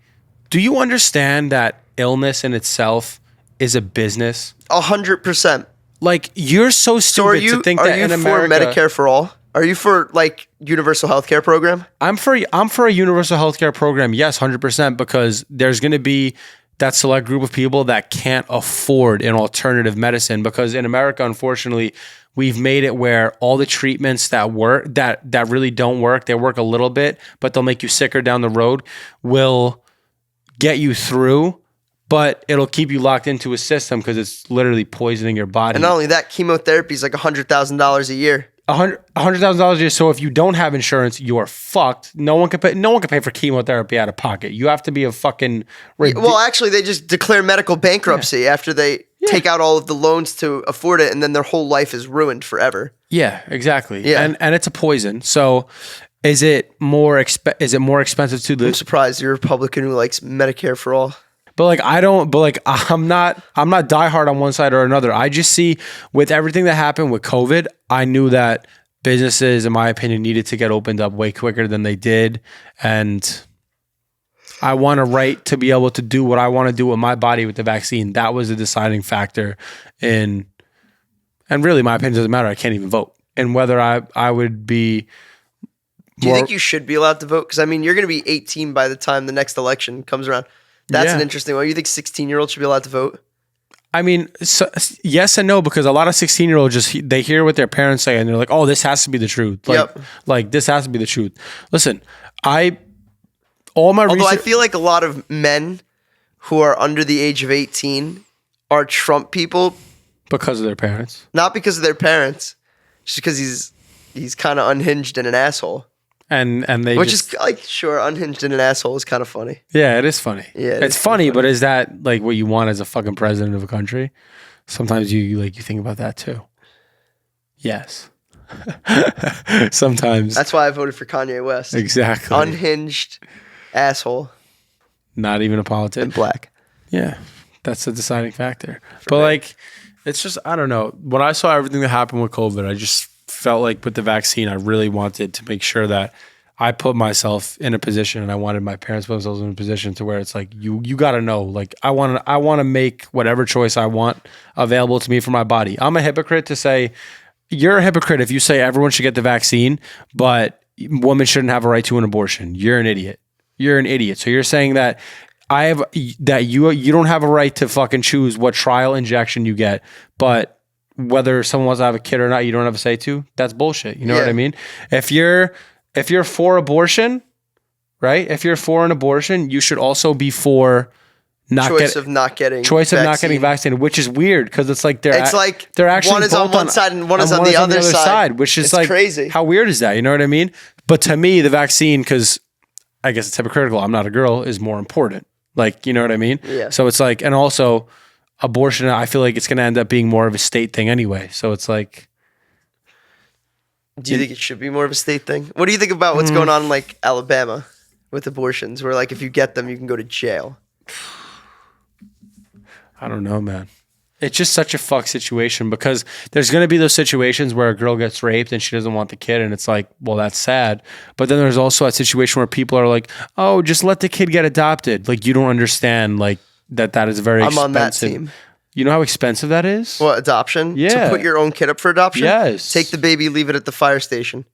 do you understand that illness in itself is a business? 100%. Like you're so So are stupid you, to think are that you in for America, Medicare for all? Are you for, like, universal health care program? I'm for a universal healthcare program. Yes, 100%, because there's going to be that select group of people that can't afford an alternative medicine, because in America, unfortunately, we've made it where all the treatments that work, that really don't work, they work a little bit, but they'll make you sicker down the road, will get you through, but it'll keep you locked into a system because it's literally poisoning your body. And not only that, chemotherapy is like $100,000 a year. $100,000 a year. So if you don't have insurance, you're fucked. No one can pay for chemotherapy out of pocket. You have to be a fucking Well, actually, they just declare medical bankruptcy after they take out all of the loans to afford it, and then their whole life is ruined forever. Yeah, exactly. Yeah. And it's a poison. So is it more expensive to I'm the surprised you're a Republican who likes Medicare for all. I'm not diehard on one side or another. I just see with everything that happened with COVID, I knew that businesses, in my opinion, needed to get opened up way quicker than they did. And I want a right to be able to do what I want to do with my body with the vaccine. That was a deciding factor and really my opinion doesn't matter. I can't even vote. And whether I would be Do you think you should be allowed to vote? Because, I mean, you're going to be 18 by the time the next election comes around. That's an interesting one. You think 16-year-olds should be allowed to vote? I mean, yes and no, because a lot of 16-year-olds they hear what their parents say and they're like, oh, this has to be the truth. Like this has to be the truth. Listen, Although I feel like a lot of men who are under the age of 18 are Trump people. Because of their parents. Not because of their parents, just because he's kind of unhinged and an asshole. And they is like, sure, unhinged and an asshole is kind of funny. Yeah, it is funny. Yeah, it's funny, but is that like what you want as a fucking president of a country? Sometimes you think about that too. Yes. Sometimes. That's why I voted for Kanye West. Exactly. Unhinged asshole. Not even a politician. And black. Yeah, that's a deciding factor. But like, it's just, I don't know. When I saw everything that happened with COVID, I just felt like with the vaccine, I really wanted to make sure that I put myself in a position, and I wanted my parents to put themselves in a position to where it's like, you got to know, like I want to make whatever choice I want available to me for my body. I'm a hypocrite to say you're a hypocrite if you say everyone should get the vaccine, but women shouldn't have a right to an abortion. You're an idiot. You're an idiot. So you're saying that you don't have a right to fucking choose what trial injection you get, but whether someone wants to have a kid or not, you don't have a say to. That's bullshit. You know what I mean? If you're for abortion, right? If you're for an abortion, you should also be for choice of not getting vaccinated, which is weird because it's like they're actually one is on one side and one is on the other side, which is it's like crazy. How weird is that? You know what I mean? But to me, the vaccine, because I guess it's hypocritical, I'm not a girl, is more important. Like, you know what I mean? Yeah. So it's like, and also abortion, I feel like it's going to end up being more of a state thing anyway. So it's like. Do you think it should be more of a state thing? What do you think about what's going on in like Alabama with abortions, where like if you get them, you can go to jail? I don't know, man. It's just such a fuck situation because there's going to be those situations where a girl gets raped and she doesn't want the kid. And it's like, well, that's sad. But then there's also a situation where people are like, oh, just let the kid get adopted. Like, you don't understand like that is very expensive. I'm on that team. You know how expensive that is? What, adoption? Yeah. To put your own kid up for adoption? Yes. Take the baby, leave it at the fire station.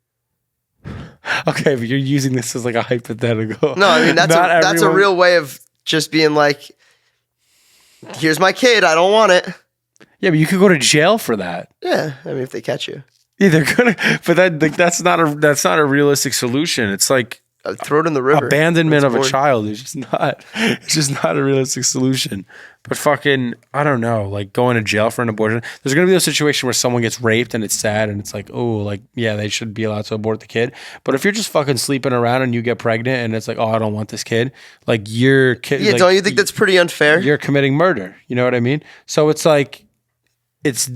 Okay, but you're using this as like a hypothetical. No, I mean, that's a real way of just being like, here's my kid, I don't want it. Yeah, but you could go to jail for that. Yeah, I mean, if they catch you. Yeah, they're gonna. But that's not a realistic solution. It's like throw it in the river. Abandonment of a child is just not. It's just not a realistic solution. But fucking, I don't know. Like going to jail for an abortion. There's gonna be a situation where someone gets raped and it's sad and it's like, oh, like yeah, they should be allowed to abort the kid. But if you're just fucking sleeping around and you get pregnant and it's like, oh, I don't want this kid. Like your kid. Yeah, like, don't you think that's pretty unfair? You're committing murder. You know what I mean? So it's like. It's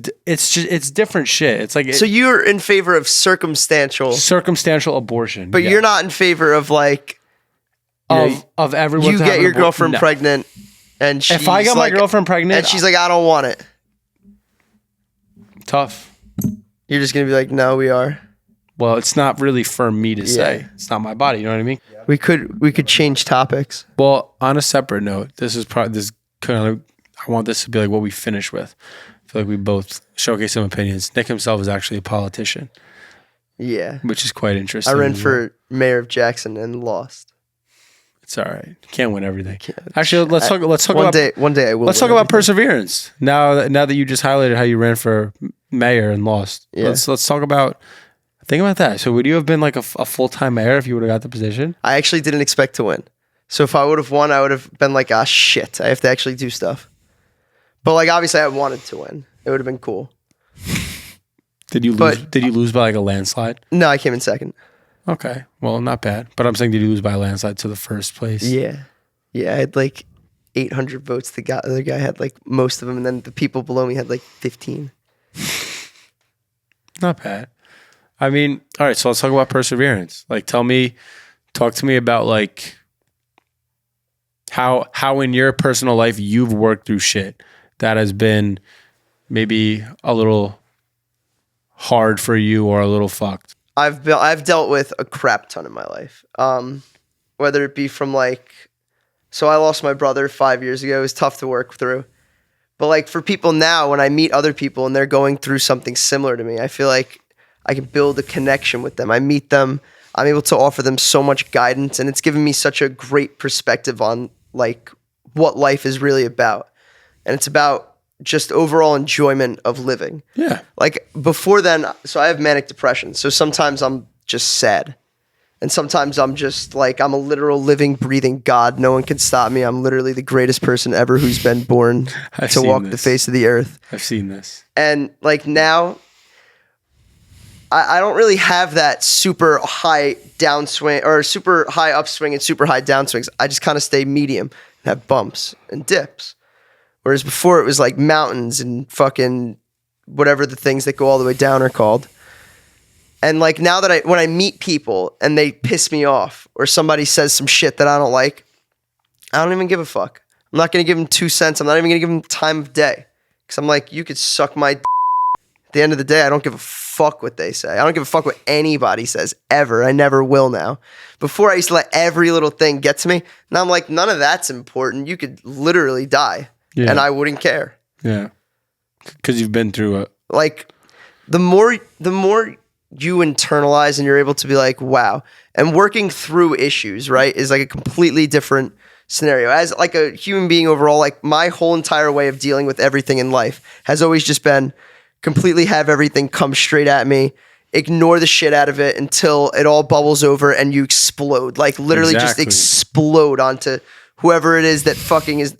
different shit. It's like so you're in favor of circumstantial abortion, but you're not in favor of like of everyone. You get your girlfriend pregnant, and she's if I got my girlfriend pregnant, and she's like, I don't want it. Tough. You're just gonna be like, no, we are. Well, it's not really for me to say. It's not my body. You know what I mean? We could change topics. Well, on a separate note, I want this to be like what we finish with. I feel like we both showcase some opinions. Nick himself is actually a politician. Yeah. Which is quite interesting. I ran for mayor of Jackson and lost. It's all right. You can't win everything. Actually, let's talk one day I will. Let's talk about perseverance. Now that you just highlighted how you ran for mayor and lost. Yeah. Let's talk about think about that. So would you have been like a full-time mayor if you would have got the position? I actually didn't expect to win. So if I would have won, I would have been like, ah, shit. I have to actually do stuff. But like, obviously, I wanted to win. It would have been cool. Did you lose by like a landslide? No, I came in second. Okay, well, not bad. But I'm saying, did you lose by a landslide to the first place? Yeah, I had like 800 votes. The other guy had like most of them, and then the people below me had like 15. Not bad. I mean, all right. So let's talk about perseverance. Like, talk to me about like how in your personal life you've worked through shit that has been maybe a little hard for you or a little fucked. I've dealt with a crap ton in my life. Whether it be from like, so I lost my brother 5 years ago. It was tough to work through. But like for people now, when I meet other people and they're going through something similar to me, I feel like I can build a connection with them. I meet them. I'm able to offer them so much guidance, and it's given me such a great perspective on like what life is really about. And it's about just overall enjoyment of living. Yeah. Like before then, so I have manic depression. So sometimes I'm just sad. And sometimes I'm just like, I'm a literal living, breathing God. No one can stop me. I'm literally the greatest person ever who's been born to walk the face of the earth. I've seen this. And like now, I don't really have that super high downswing or super high upswing and super high downswings. I just kind of stay medium and have bumps and dips. Whereas before it was like mountains and fucking whatever the things that go all the way down are called. And like now that when I meet people and they piss me off or somebody says some shit that I don't like, I don't even give a fuck. I'm not going to give them 2 cents. I'm not even going to give them time of day. Because I'm like, you could suck my d. At the end of the day, I don't give a fuck what they say. I don't give a fuck what anybody says, ever. I never will now. Before I used to let every little thing get to me. Now I'm like, none of that's important. You could literally die. Yeah. And I wouldn't care. Yeah. Because you've been through it. Like, the more you internalize and you're able to be like, wow, and working through issues, right, is like a completely different scenario. As like a human being overall, like my whole entire way of dealing with everything in life has always just been completely have everything come straight at me, ignore the shit out of it until it all bubbles over and you explode. Like literally just explode onto whoever it is that fucking is.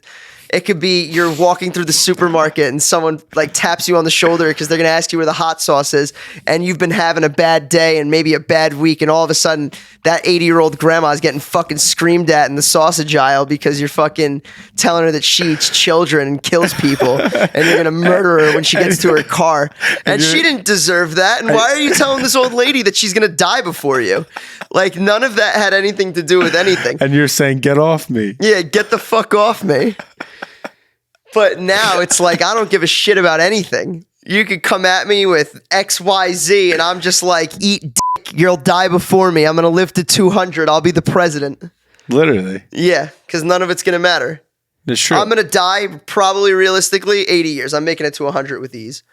It could be you're walking through the supermarket and someone like taps you on the shoulder because they're going to ask you where the hot sauce is, and you've been having a bad day and maybe a bad week, and all of a sudden that 80-year-old grandma is getting fucking screamed at in the sausage aisle because you're fucking telling her that she eats children and kills people, and you're going to murder her when she gets to her car. And she didn't deserve that. And why are you telling this old lady that she's going to die before you? Like none of that had anything to do with anything. And you're saying, get off me. Yeah, get the fuck off me. But now it's like, I don't give a shit about anything. You could come at me with XYZ and I'm just like, eat dick. You'll die before me. I'm going to live to 200. I'll be the president. Literally. Yeah, because none of it's going to matter. It's true. I'm going to die probably realistically 80 years. I'm making it to 100 with ease.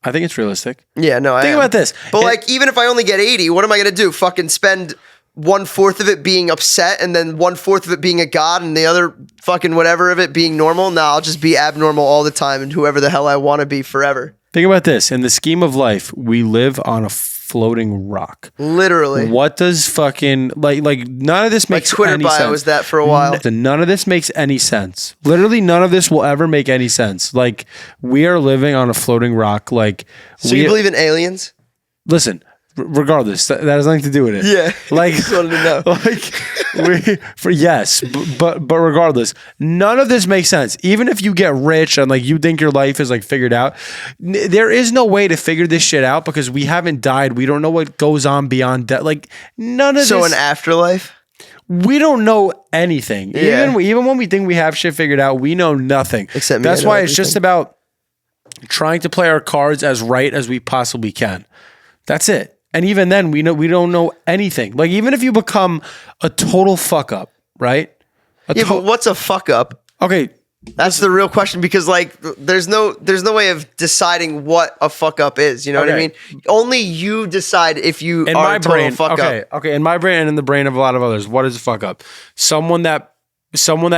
I think it's realistic. Yeah, no, I Think am. about this. But like, even if I only get 80, what am I going to do? Fucking spend 1/4 of it being upset and then 1/4 of it being a god and the other fucking whatever of it being normal? No, I'll just be abnormal all the time and whoever the hell I want to be forever. Think about this. In the scheme of life, we live on a floating rock. Literally. What does fucking like none of this My makes Twitter any bio sense. was that for a while. None of this makes any sense. Literally none of this will ever make any sense. Like we are living on a floating rock. Like So you believe in aliens? listen, regardless, that has nothing to do with it. Yeah. Like, Just wanted to know. but regardless, none of this makes sense. Even if you get rich and like you think your life is like figured out, there is no way to figure this shit out because we haven't died. We don't know what goes on beyond death. Like none of So this. an afterlife? We don't know anything. Yeah. Even when we think we have shit figured out, we know nothing. Except me, That's I know why it's just everything. about trying to play our cards as right as we possibly can. That's it. And even then, we don't know anything. Like even if you become a total fuck up, right? But what's a fuck up? Okay, That's the real question because like there's no way of deciding what a fuck up is. You know what I Okay. mean? Only you decide if you in are my a total brain, fuck up. okay, in my brain and in the brain of a lot of others, what is a fuck up? Someone that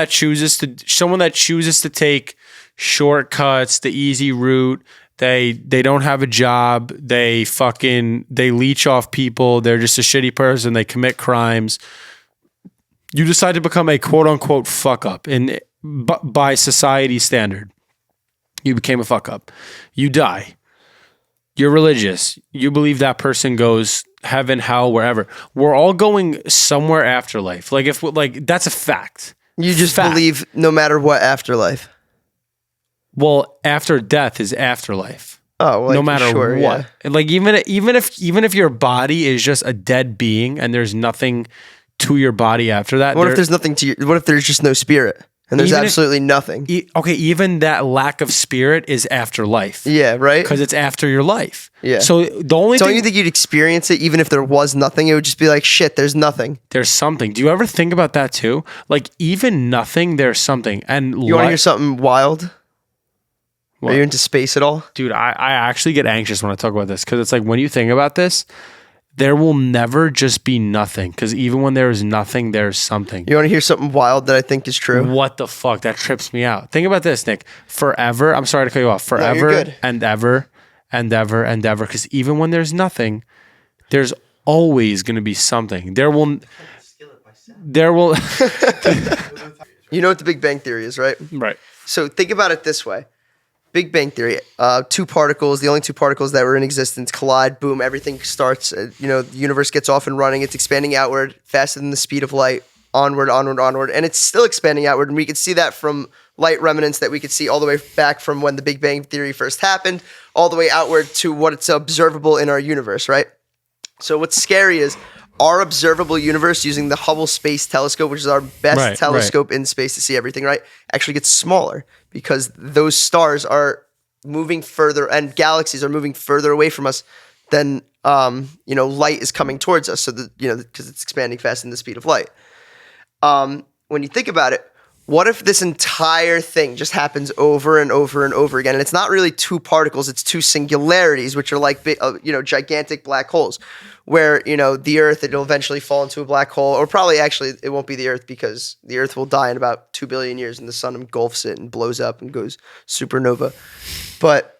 chooses to take shortcuts, the easy route. They don't have a job. They leech off people. They're just a shitty person. They commit crimes. You decide to become a quote unquote fuck up by society standard. You became a fuck up. You die. You're religious. You believe that person goes heaven, hell, wherever. We're all going somewhere afterlife. Like that's a fact. You just Fact. believe no matter what afterlife. Well, after death is afterlife. Oh, like, no matter sure, what. yeah. And like even if your body is just a dead being and there's nothing to your body after that. What if there's nothing to you? What if there's just no spirit and there's Even if- absolutely nothing? okay, even that lack of spirit is afterlife. Yeah, right. Because it's after your life. Yeah. So the only Don't thing you think you'd experience it even if there was nothing? It would just be like, shit, there's nothing. there's something. Do you ever think about that too? Like even nothing, there's something. And You want to hear something wild? What? Are you into space at all? Dude, I actually get anxious when I talk about this because it's like when you think about this, there will never just be nothing. Because even when there is nothing, there's something. You want to hear something wild that I think is true? What the fuck? That trips me out. Think about this, Nick. Forever, I'm sorry to cut you off. you're Forever good. and ever and ever and ever. Because even when there's nothing, there's always going to be something. There will. You know what the Big Bang Theory is, right? Right. So think about it this way. Big Bang Theory, two particles, the only two particles that were in existence collide, boom, everything starts, the universe gets off and running, it's expanding outward faster than the speed of light, onward, onward, onward, and it's still expanding outward, and we could see that from light remnants that we could see all the way back from when the Big Bang Theory first happened, all the way outward to what it's observable in our universe, right? So what's scary is our observable universe using the Hubble Space Telescope, which is our best Right, telescope in space to see everything, right? Actually gets smaller because those stars are moving further and galaxies are moving further away from us than, light is coming towards us. So that, because it's expanding faster than the speed of light. When you think about it, what if this entire thing just happens over and over and over again? And it's not really two particles, it's two singularities, which are like, gigantic black holes, where, the Earth, it'll eventually fall into a black hole, or probably actually it won't be the Earth, because the Earth will die in about 2 billion years and the sun engulfs it and blows up and goes supernova. But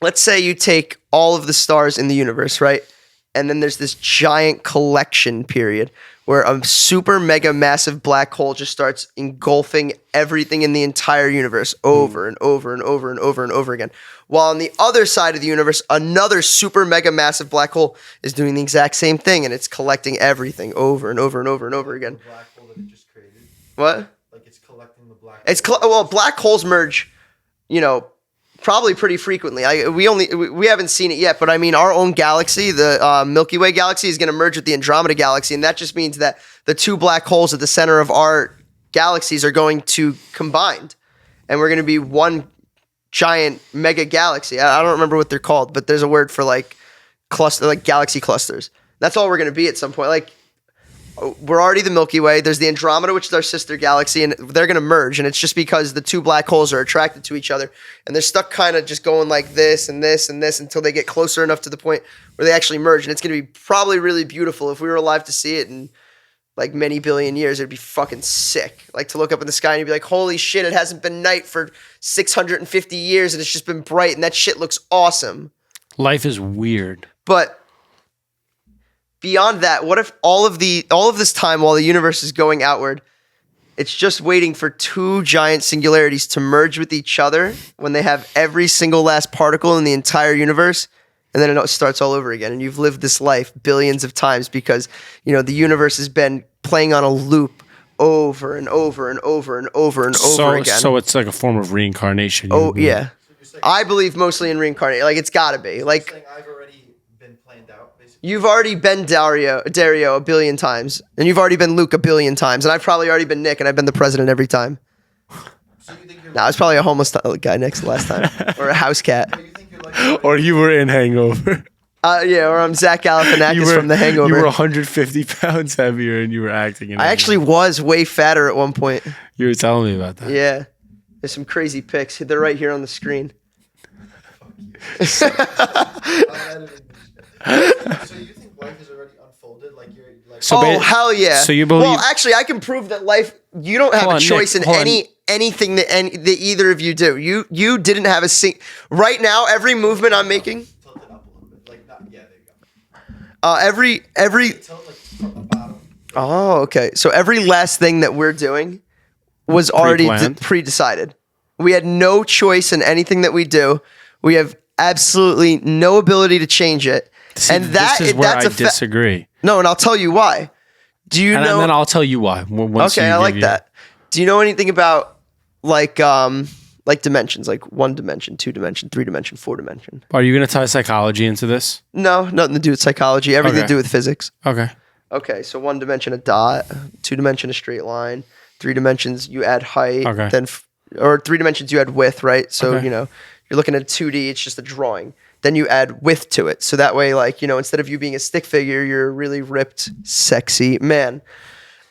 let's say you take all of the stars in the universe, right? And then there's this giant collection period where a super mega massive black hole just starts engulfing everything in the entire universe over and over and over and over and over again. While on the other side of the universe, another super mega massive black hole is doing the exact same thing, and it's collecting everything over and over and over and over again. The black hole that it just created. What? Like it's collecting the black. Well, black holes merge, probably pretty frequently. We haven't seen it yet, but I mean, our own galaxy, the Milky Way galaxy, is going to merge with the Andromeda galaxy, and that just means that the two black holes at the center of our galaxies are going to combine, and we're going to be one giant mega galaxy. I don't remember what they're called, but there's a word for like cluster, like galaxy clusters. That's all we're going to be at some point. Like, we're already the Milky Way. There's the Andromeda, which is our sister galaxy, and they're going to merge. And it's just because the two black holes are attracted to each other, and they're stuck kind of just going like this and this and this until they get closer enough to the point where they actually merge. And it's going to be probably really beautiful. If we were alive to see it in like many billion years, it'd be fucking sick. Like to look up in the sky and you'd be like, holy shit, it hasn't been night for 650 years and it's just been bright, and that shit looks awesome. Life is weird. But beyond that, what if all of this time while the universe is going outward, it's just waiting for two giant singularities to merge with each other when they have every single last particle in the entire universe, and then it starts all over again, and you've lived this life billions of times because, the universe has been playing on a loop over and over and over and over and over again. So it's like a form of reincarnation. Oh, yeah. I believe mostly in reincarnation. Like, it's got to be. Like, saying I've already been planned out, basically. you've already been Dario a billion times, and you've already been Luke a billion times, and I've probably already been Nick, and I've been the president every time. So you think you're Nah, it's probably a homeless guy next last time, or a house cat. you think you're like Or you were in Hangover. Yeah, or I'm Zach Galifianakis from The Hangover. You were 150 pounds heavier and you were acting in I actually was way fatter at one point. You were telling me about that. Yeah. There's some crazy pics. They're right here on the screen. So you think life is already unfolded? Like you're like So Oh, hell yeah. So you believe- Well, actually, I can prove that life, you don't have Hold a on, choice Nick, in hold on. anything that either of you do. You didn't have right now, every movement I'm making, tilt it up a little bit. Like not there you go. every Tilt like from the bottom. Oh, okay. So every last thing that we're doing was already Pre-planned? pre-decided. We had no choice in anything that we do. We have absolutely no ability to change it. See, and this is where that's I a disagree. No, and I'll tell you why. Do you And know? then I'll tell you why. Once Okay, you I give like you- that. Do you know anything about like dimensions, like 1 dimension, 2 dimension, 3 dimension, 4 dimension? Are you going to tie psychology into this? No, nothing to do with psychology. Everything Okay. to do with physics. Okay. Okay, so 1 dimension a dot, 2 dimension a straight line, 3 dimensions you add height, Okay. then or 3 dimensions you add width, right? So Okay. you're looking at 2D, it's just a drawing. Then you add width to it, so that way, like instead of you being a stick figure, you're a really ripped, sexy man.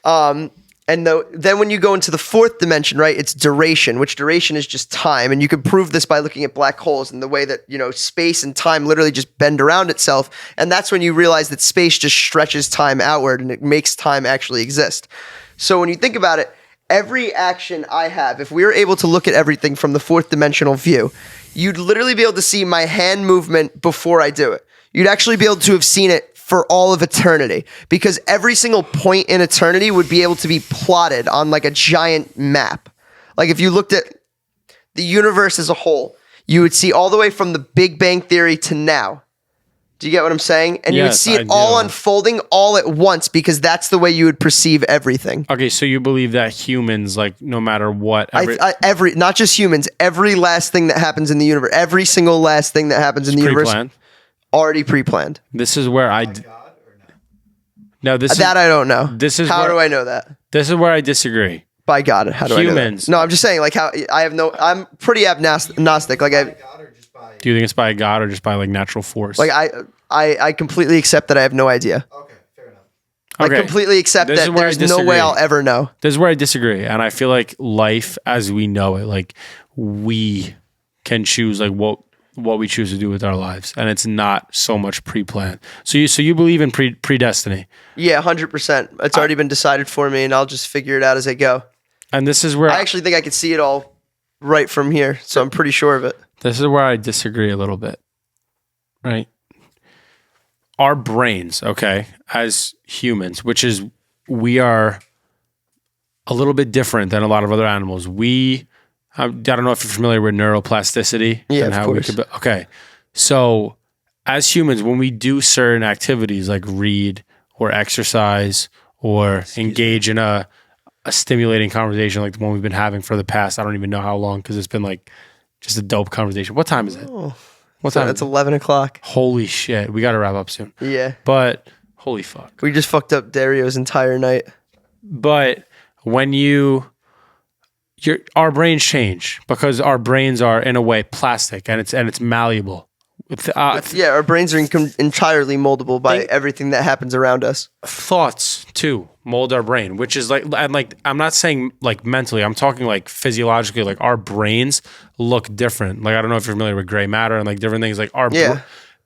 And then when you go into the 4th dimension, right, it's duration, which duration is just time. And you can prove this by looking at black holes and the way that, space and time literally just bend around itself. And that's when you realize that space just stretches time outward and it makes time actually exist. So when you think about it, every action I have, if we were able to look at everything from the 4th dimensional view, you'd literally be able to see my hand movement before I do it. You'd actually be able to have seen it for all of eternity, because every single point in eternity would be able to be plotted on like a giant map. Like if you looked at the universe as a whole, you would see all the way from the Big Bang Theory to now. Do you get what I'm saying? And you would Yes, see I it all do. unfolding all at once, because that's the way you would perceive everything. Okay, so you believe that humans, like, no matter what, Every not just humans, every last thing that happens in the universe, every single last thing that happens in the universe, pre-planned. already pre-planned. This is where I God or no. no? This I don't know. This is how where- do I know that? is where I disagree. By God, how do I know Humans. that? No, I'm just saying, like, how I have no. I'm pretty agnostic. Like By I, God or just by Do you think it's by God or just by like natural force? I completely accept that I have no idea. Okay, fair enough. Like Okay. completely accept This is that where I there's no way disagree. I'll ever know. This is where I disagree. And I feel like life as we know it, like we can choose like what we choose to do with our lives. And it's not so much pre-planned. So you believe in predestiny. Yeah, 100%. It's already been decided for me, and I'll just figure it out as I go. And this is where I actually think I could see it all right from here, so I'm pretty sure of it. this is where I disagree a little bit. Right? Our brains, okay, as humans, which is we are a little bit different than a lot of other animals. I don't know if you're familiar with neuroplasticity. Yeah, and of how course. Okay. So as humans, when we do certain activities like read or exercise or engage in a stimulating conversation like the one we've been having for the past, I don't even know how long, because it's been like just a dope conversation. What time is it? What time? It's 11 o'clock. Holy shit. We got to wrap up soon. Yeah. But holy fuck. We just fucked up Dario's entire night. But when our brains change because our brains are in a way plastic and it's malleable. Yeah, our brains are entirely moldable by everything that happens around us. Thoughts too mold our brain, which is like, and like, I'm not saying like mentally, I'm talking like physiologically, like our brains look different. Like, I don't know if you're familiar with gray matter and like different things, like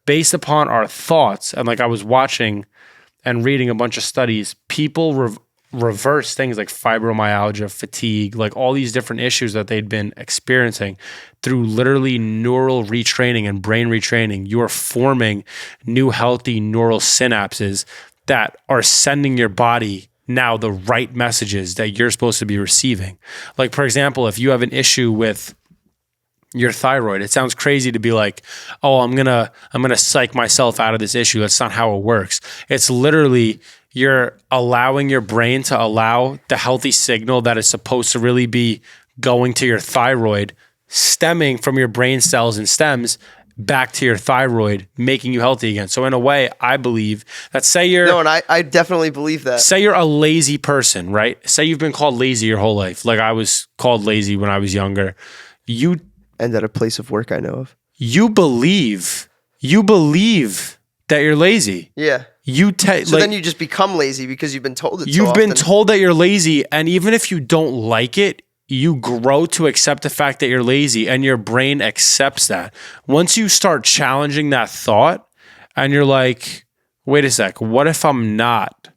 based upon our thoughts. And like, I was watching and reading a bunch of studies, people reverse things like fibromyalgia, fatigue, like all these different issues that they'd been experiencing through literally neural retraining and brain retraining. You are forming new healthy neural synapses that are sending your body now the right messages that you're supposed to be receiving. Like, for example, if you have an issue with your thyroid, it sounds crazy to be like, oh, I'm gonna psych myself out of this issue. That's not how it works. It's literally you're allowing your brain to allow the healthy signal that is supposed to really be going to your thyroid, stemming from your brain cells and stems back to your thyroid, making you healthy again. So in a way, I believe that and I definitely believe that. Say you're a lazy person, right? Say you've been called lazy your whole life. Like I was called lazy when I was younger. And at a place of work I know of. You believe that you're lazy. Yeah. So then you just become lazy because you've been told it. You've been told that you're lazy, and even if you don't like it, you grow to accept the fact that you're lazy, and your brain accepts that. Once you start challenging that thought, and you're like, wait a sec, what if I'm not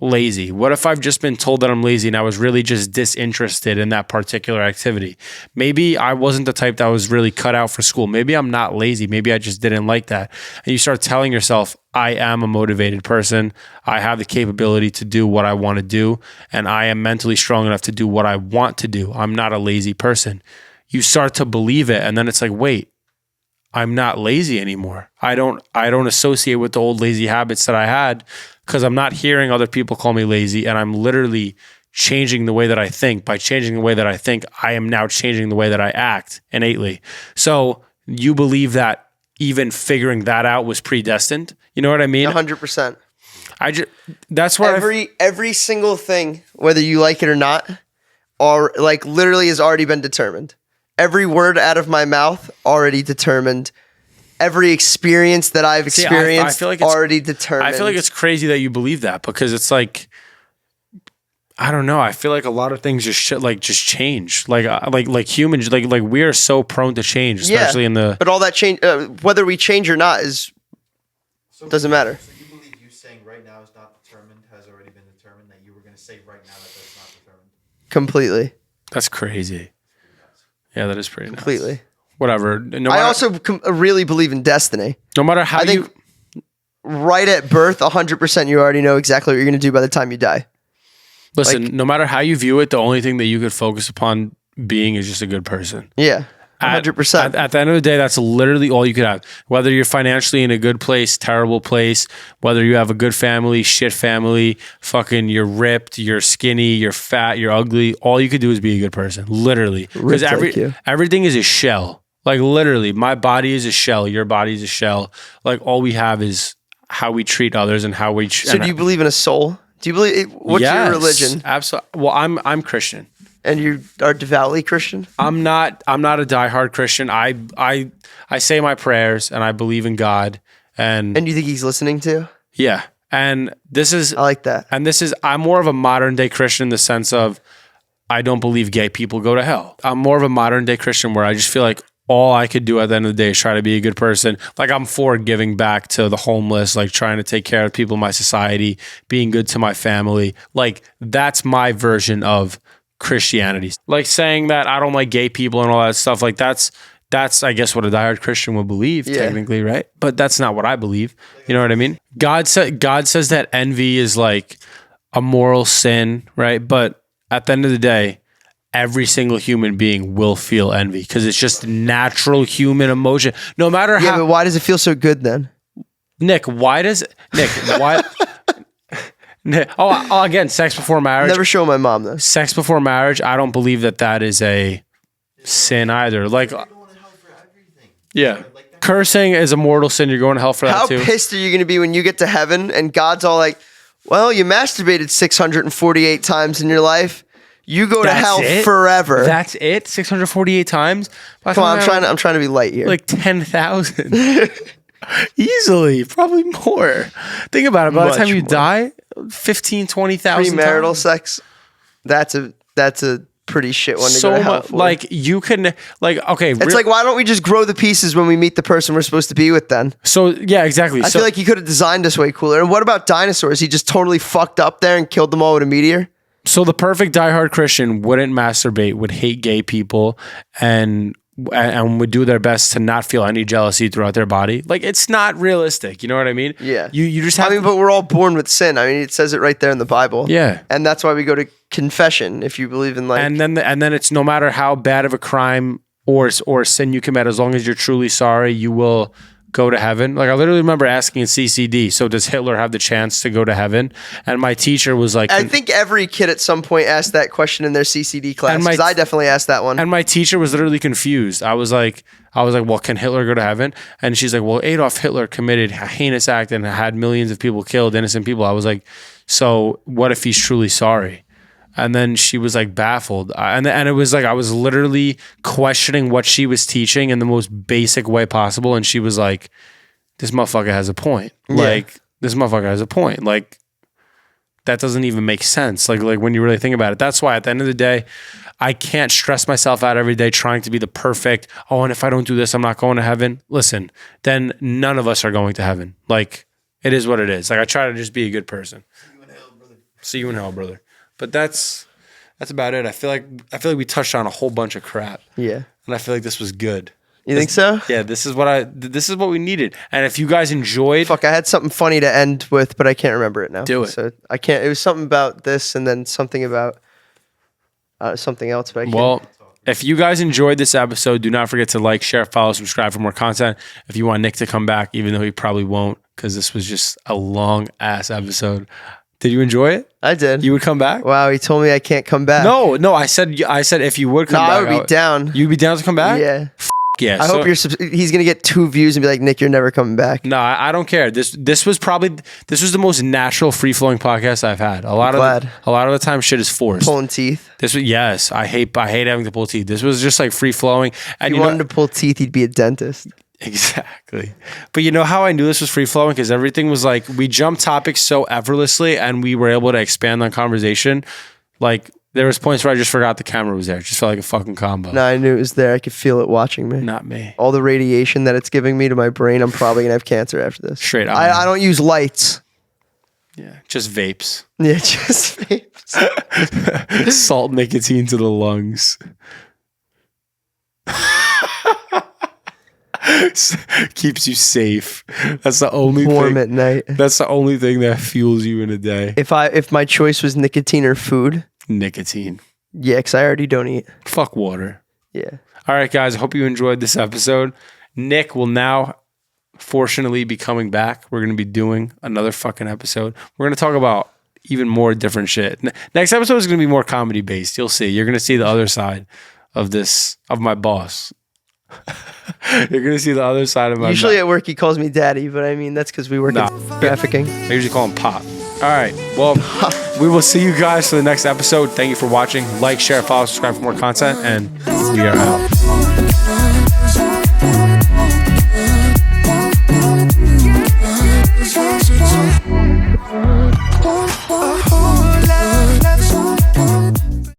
lazy? What if I've just been told that I'm lazy and I was really just disinterested in that particular activity? Maybe I wasn't the type that was really cut out for school. Maybe I'm not lazy. Maybe I just didn't like that. And you start telling yourself, I am a motivated person. I have the capability to do what I want to do. And I am mentally strong enough to do what I want to do. I'm not a lazy person. You start to believe it. And then it's like, wait, I'm not lazy anymore. I don't associate with the old lazy habits that I had, because I'm not hearing other people call me lazy, and I'm literally changing the way that I think. By changing the way that I think, I am now changing the way that I act innately. So you believe that even figuring that out was predestined? You know what I mean? 100%. That's where every single thing, whether you like it or not, or like literally has already been determined. Every word out of my mouth already determined. Every experience that I've experienced, I feel like already determined. I feel like it's crazy that you believe that, because it's like, I don't know. I feel like a lot of things just change. Like humans, like we are so prone to change, especially in the. But all that change, whether we change or not, doesn't matter. So you believe you saying right now is not determined has already been determined, that you were going to say right now that that's not determined? Completely. That's crazy. Yeah, that is pretty completely. Nuts. Whatever. I also really believe in destiny. No matter how right at birth, 100%, you already know exactly what you're going to do by the time you die. Listen, no matter how you view it, the only thing that you could focus upon being is just a good person. Yeah, 100%. At the end of the day, that's literally all you could have. Whether you're financially in a good place, terrible place, whether you have a good family, shit family, fucking you're ripped, you're skinny, you're fat, you're ugly, all you could do is be a good person. Literally. Because everything is a shell. Like literally, my body is a shell, your body is a shell. Like all we have is how we treat others and how we. So do you believe in a soul? Do you believe? What's your religion? Absolutely. Well, I'm Christian. And you are devoutly Christian? I'm not a diehard Christian. I say my prayers and I believe in God. And you think he's listening to? Yeah. And this is I like that. And this is, I'm more of a modern day Christian in the sense of I don't believe gay people go to hell. I'm more of a modern day Christian where I just feel like all I could do at the end of the day is try to be a good person. Like I'm for giving back to the homeless, like trying to take care of people in my society, being good to my family. Like that's my version of Christianity. Like saying that I don't like gay people and all that stuff. Like that's I guess what a diehard Christian would believe, technically, right? But that's not what I believe. You know what I mean? God says that envy is like a moral sin, right? But at the end of the day, every single human being will feel envy because it's just natural human emotion. No matter Yeah, how. but why does it feel so good then? Nick, why? Again, sex before marriage. Never show my mom this. Sex before marriage. I don't believe that is a sin either. Like. You're going to hell for everything. Yeah. Cursing is a mortal sin. You're going to hell for that How too. pissed are you going to be when you get to heaven and God's all like, well, you masturbated 648 times in your life. You go to That's hell it? forever. That's it? 648 times? Come on, I'm trying to be light here. Like 10,000. Easily. Probably more. Think about it. By the Much time you more. die, 15, 20,000 Premarital times. sex. That's a pretty shit one to So go to hell much. for. Like you can, like, okay. it's like, why don't we just grow the pieces when we meet the person we're supposed to be with then? So, yeah, exactly. I feel like he could have designed us way cooler. And what about dinosaurs? He just totally fucked up there and killed them all with a meteor? So the perfect diehard Christian wouldn't masturbate, would hate gay people, and would do their best to not feel any jealousy throughout their body. Like it's not realistic. You know what I mean? Yeah. You just have. I mean, but we're all born with sin. I mean, it says it right there in the Bible. Yeah. And that's why we go to confession if you believe in like. and then it's no matter how bad of a crime or sin you commit, as long as you're truly sorry, you will go to heaven. Like I literally remember asking in CCD, so does Hitler have the chance to go to heaven? And my teacher was like, I think every kid at some point asked that question in their CCD class. And my- 'Cause I definitely asked that one. and my teacher was literally confused. I was like, well, can Hitler go to heaven? And she's like, well, Adolf Hitler committed a heinous act and had millions of people killed, innocent people. I was like, so what if he's truly sorry? And then she was like baffled. And it was like, I was literally questioning what she was teaching in the most basic way possible. And she was like, this motherfucker has a point. Like, this motherfucker has a point. Like, that doesn't even make sense. Like when you really think about it. That's why at the end of the day, I can't stress myself out every day trying to be the perfect, and if I don't do this, I'm not going to heaven. Listen, then none of us are going to heaven. Like, it is what it is. Like, I try to just be a good person. See you in hell, brother. But that's about it. I feel like we touched on a whole bunch of crap. Yeah. And I feel like this was good. You think so? Yeah, this is what we needed. And if you guys enjoyed, Fuck, I had something funny to end with, but I can't remember it now. Do it. So I can't. It was something about this and then something about something else, but I can't. well, if you guys enjoyed this episode, do not forget to like, share, follow, subscribe for more content. If you want Nick to come back, even though he probably won't, because this was just a long ass episode. Did you enjoy it? I did. You would come back? Wow, he told me I can't come back. No. I said if you would come No, back, I would be down. You'd be down to come back? Yeah. Yeah. I hope he's gonna get 2 views and be like, Nick, you're never coming back. No, I don't care. This was the most natural, free flowing podcast I've had. A lot of the time, shit is forced. Pulling teeth. Yes, I hate having to pull teeth. This was just like free flowing. And If he wanted to pull teeth, he'd be a dentist. Exactly. But you know how I knew this was free flowing? Because everything was like, we jumped topics so effortlessly and we were able to expand on conversation. Like, there was points where I just forgot the camera was there. It just felt like a fucking combo. No, I knew it was there. I could feel it watching me. Not me. All the radiation that it's giving me to my brain, I'm probably gonna have cancer after this. Straight up. I don't use lights. Yeah. Just vapes. Yeah, just vapes. Salt nicotine to the lungs. Keeps you safe. That's the only Warm thing. at night. That's the only thing that fuels you in a day. If my choice was nicotine or food, Nicotine. yeah, because I already don't eat. Fuck water. Yeah. All right, guys. I hope you enjoyed this episode. Nick will now, fortunately, be coming back. We're going to be doing another fucking episode. We're going to talk about even more different shit. Next episode is going to be more comedy based. You'll see. You're going to see the other side of my boss. You're going to see the other side of my Usually at work he calls me daddy, but I mean that's because we work in trafficking. I usually call him Pop. All right. Well, we will see you guys for the next episode. Thank you for watching. Like, share, follow, subscribe for more content, and we are out.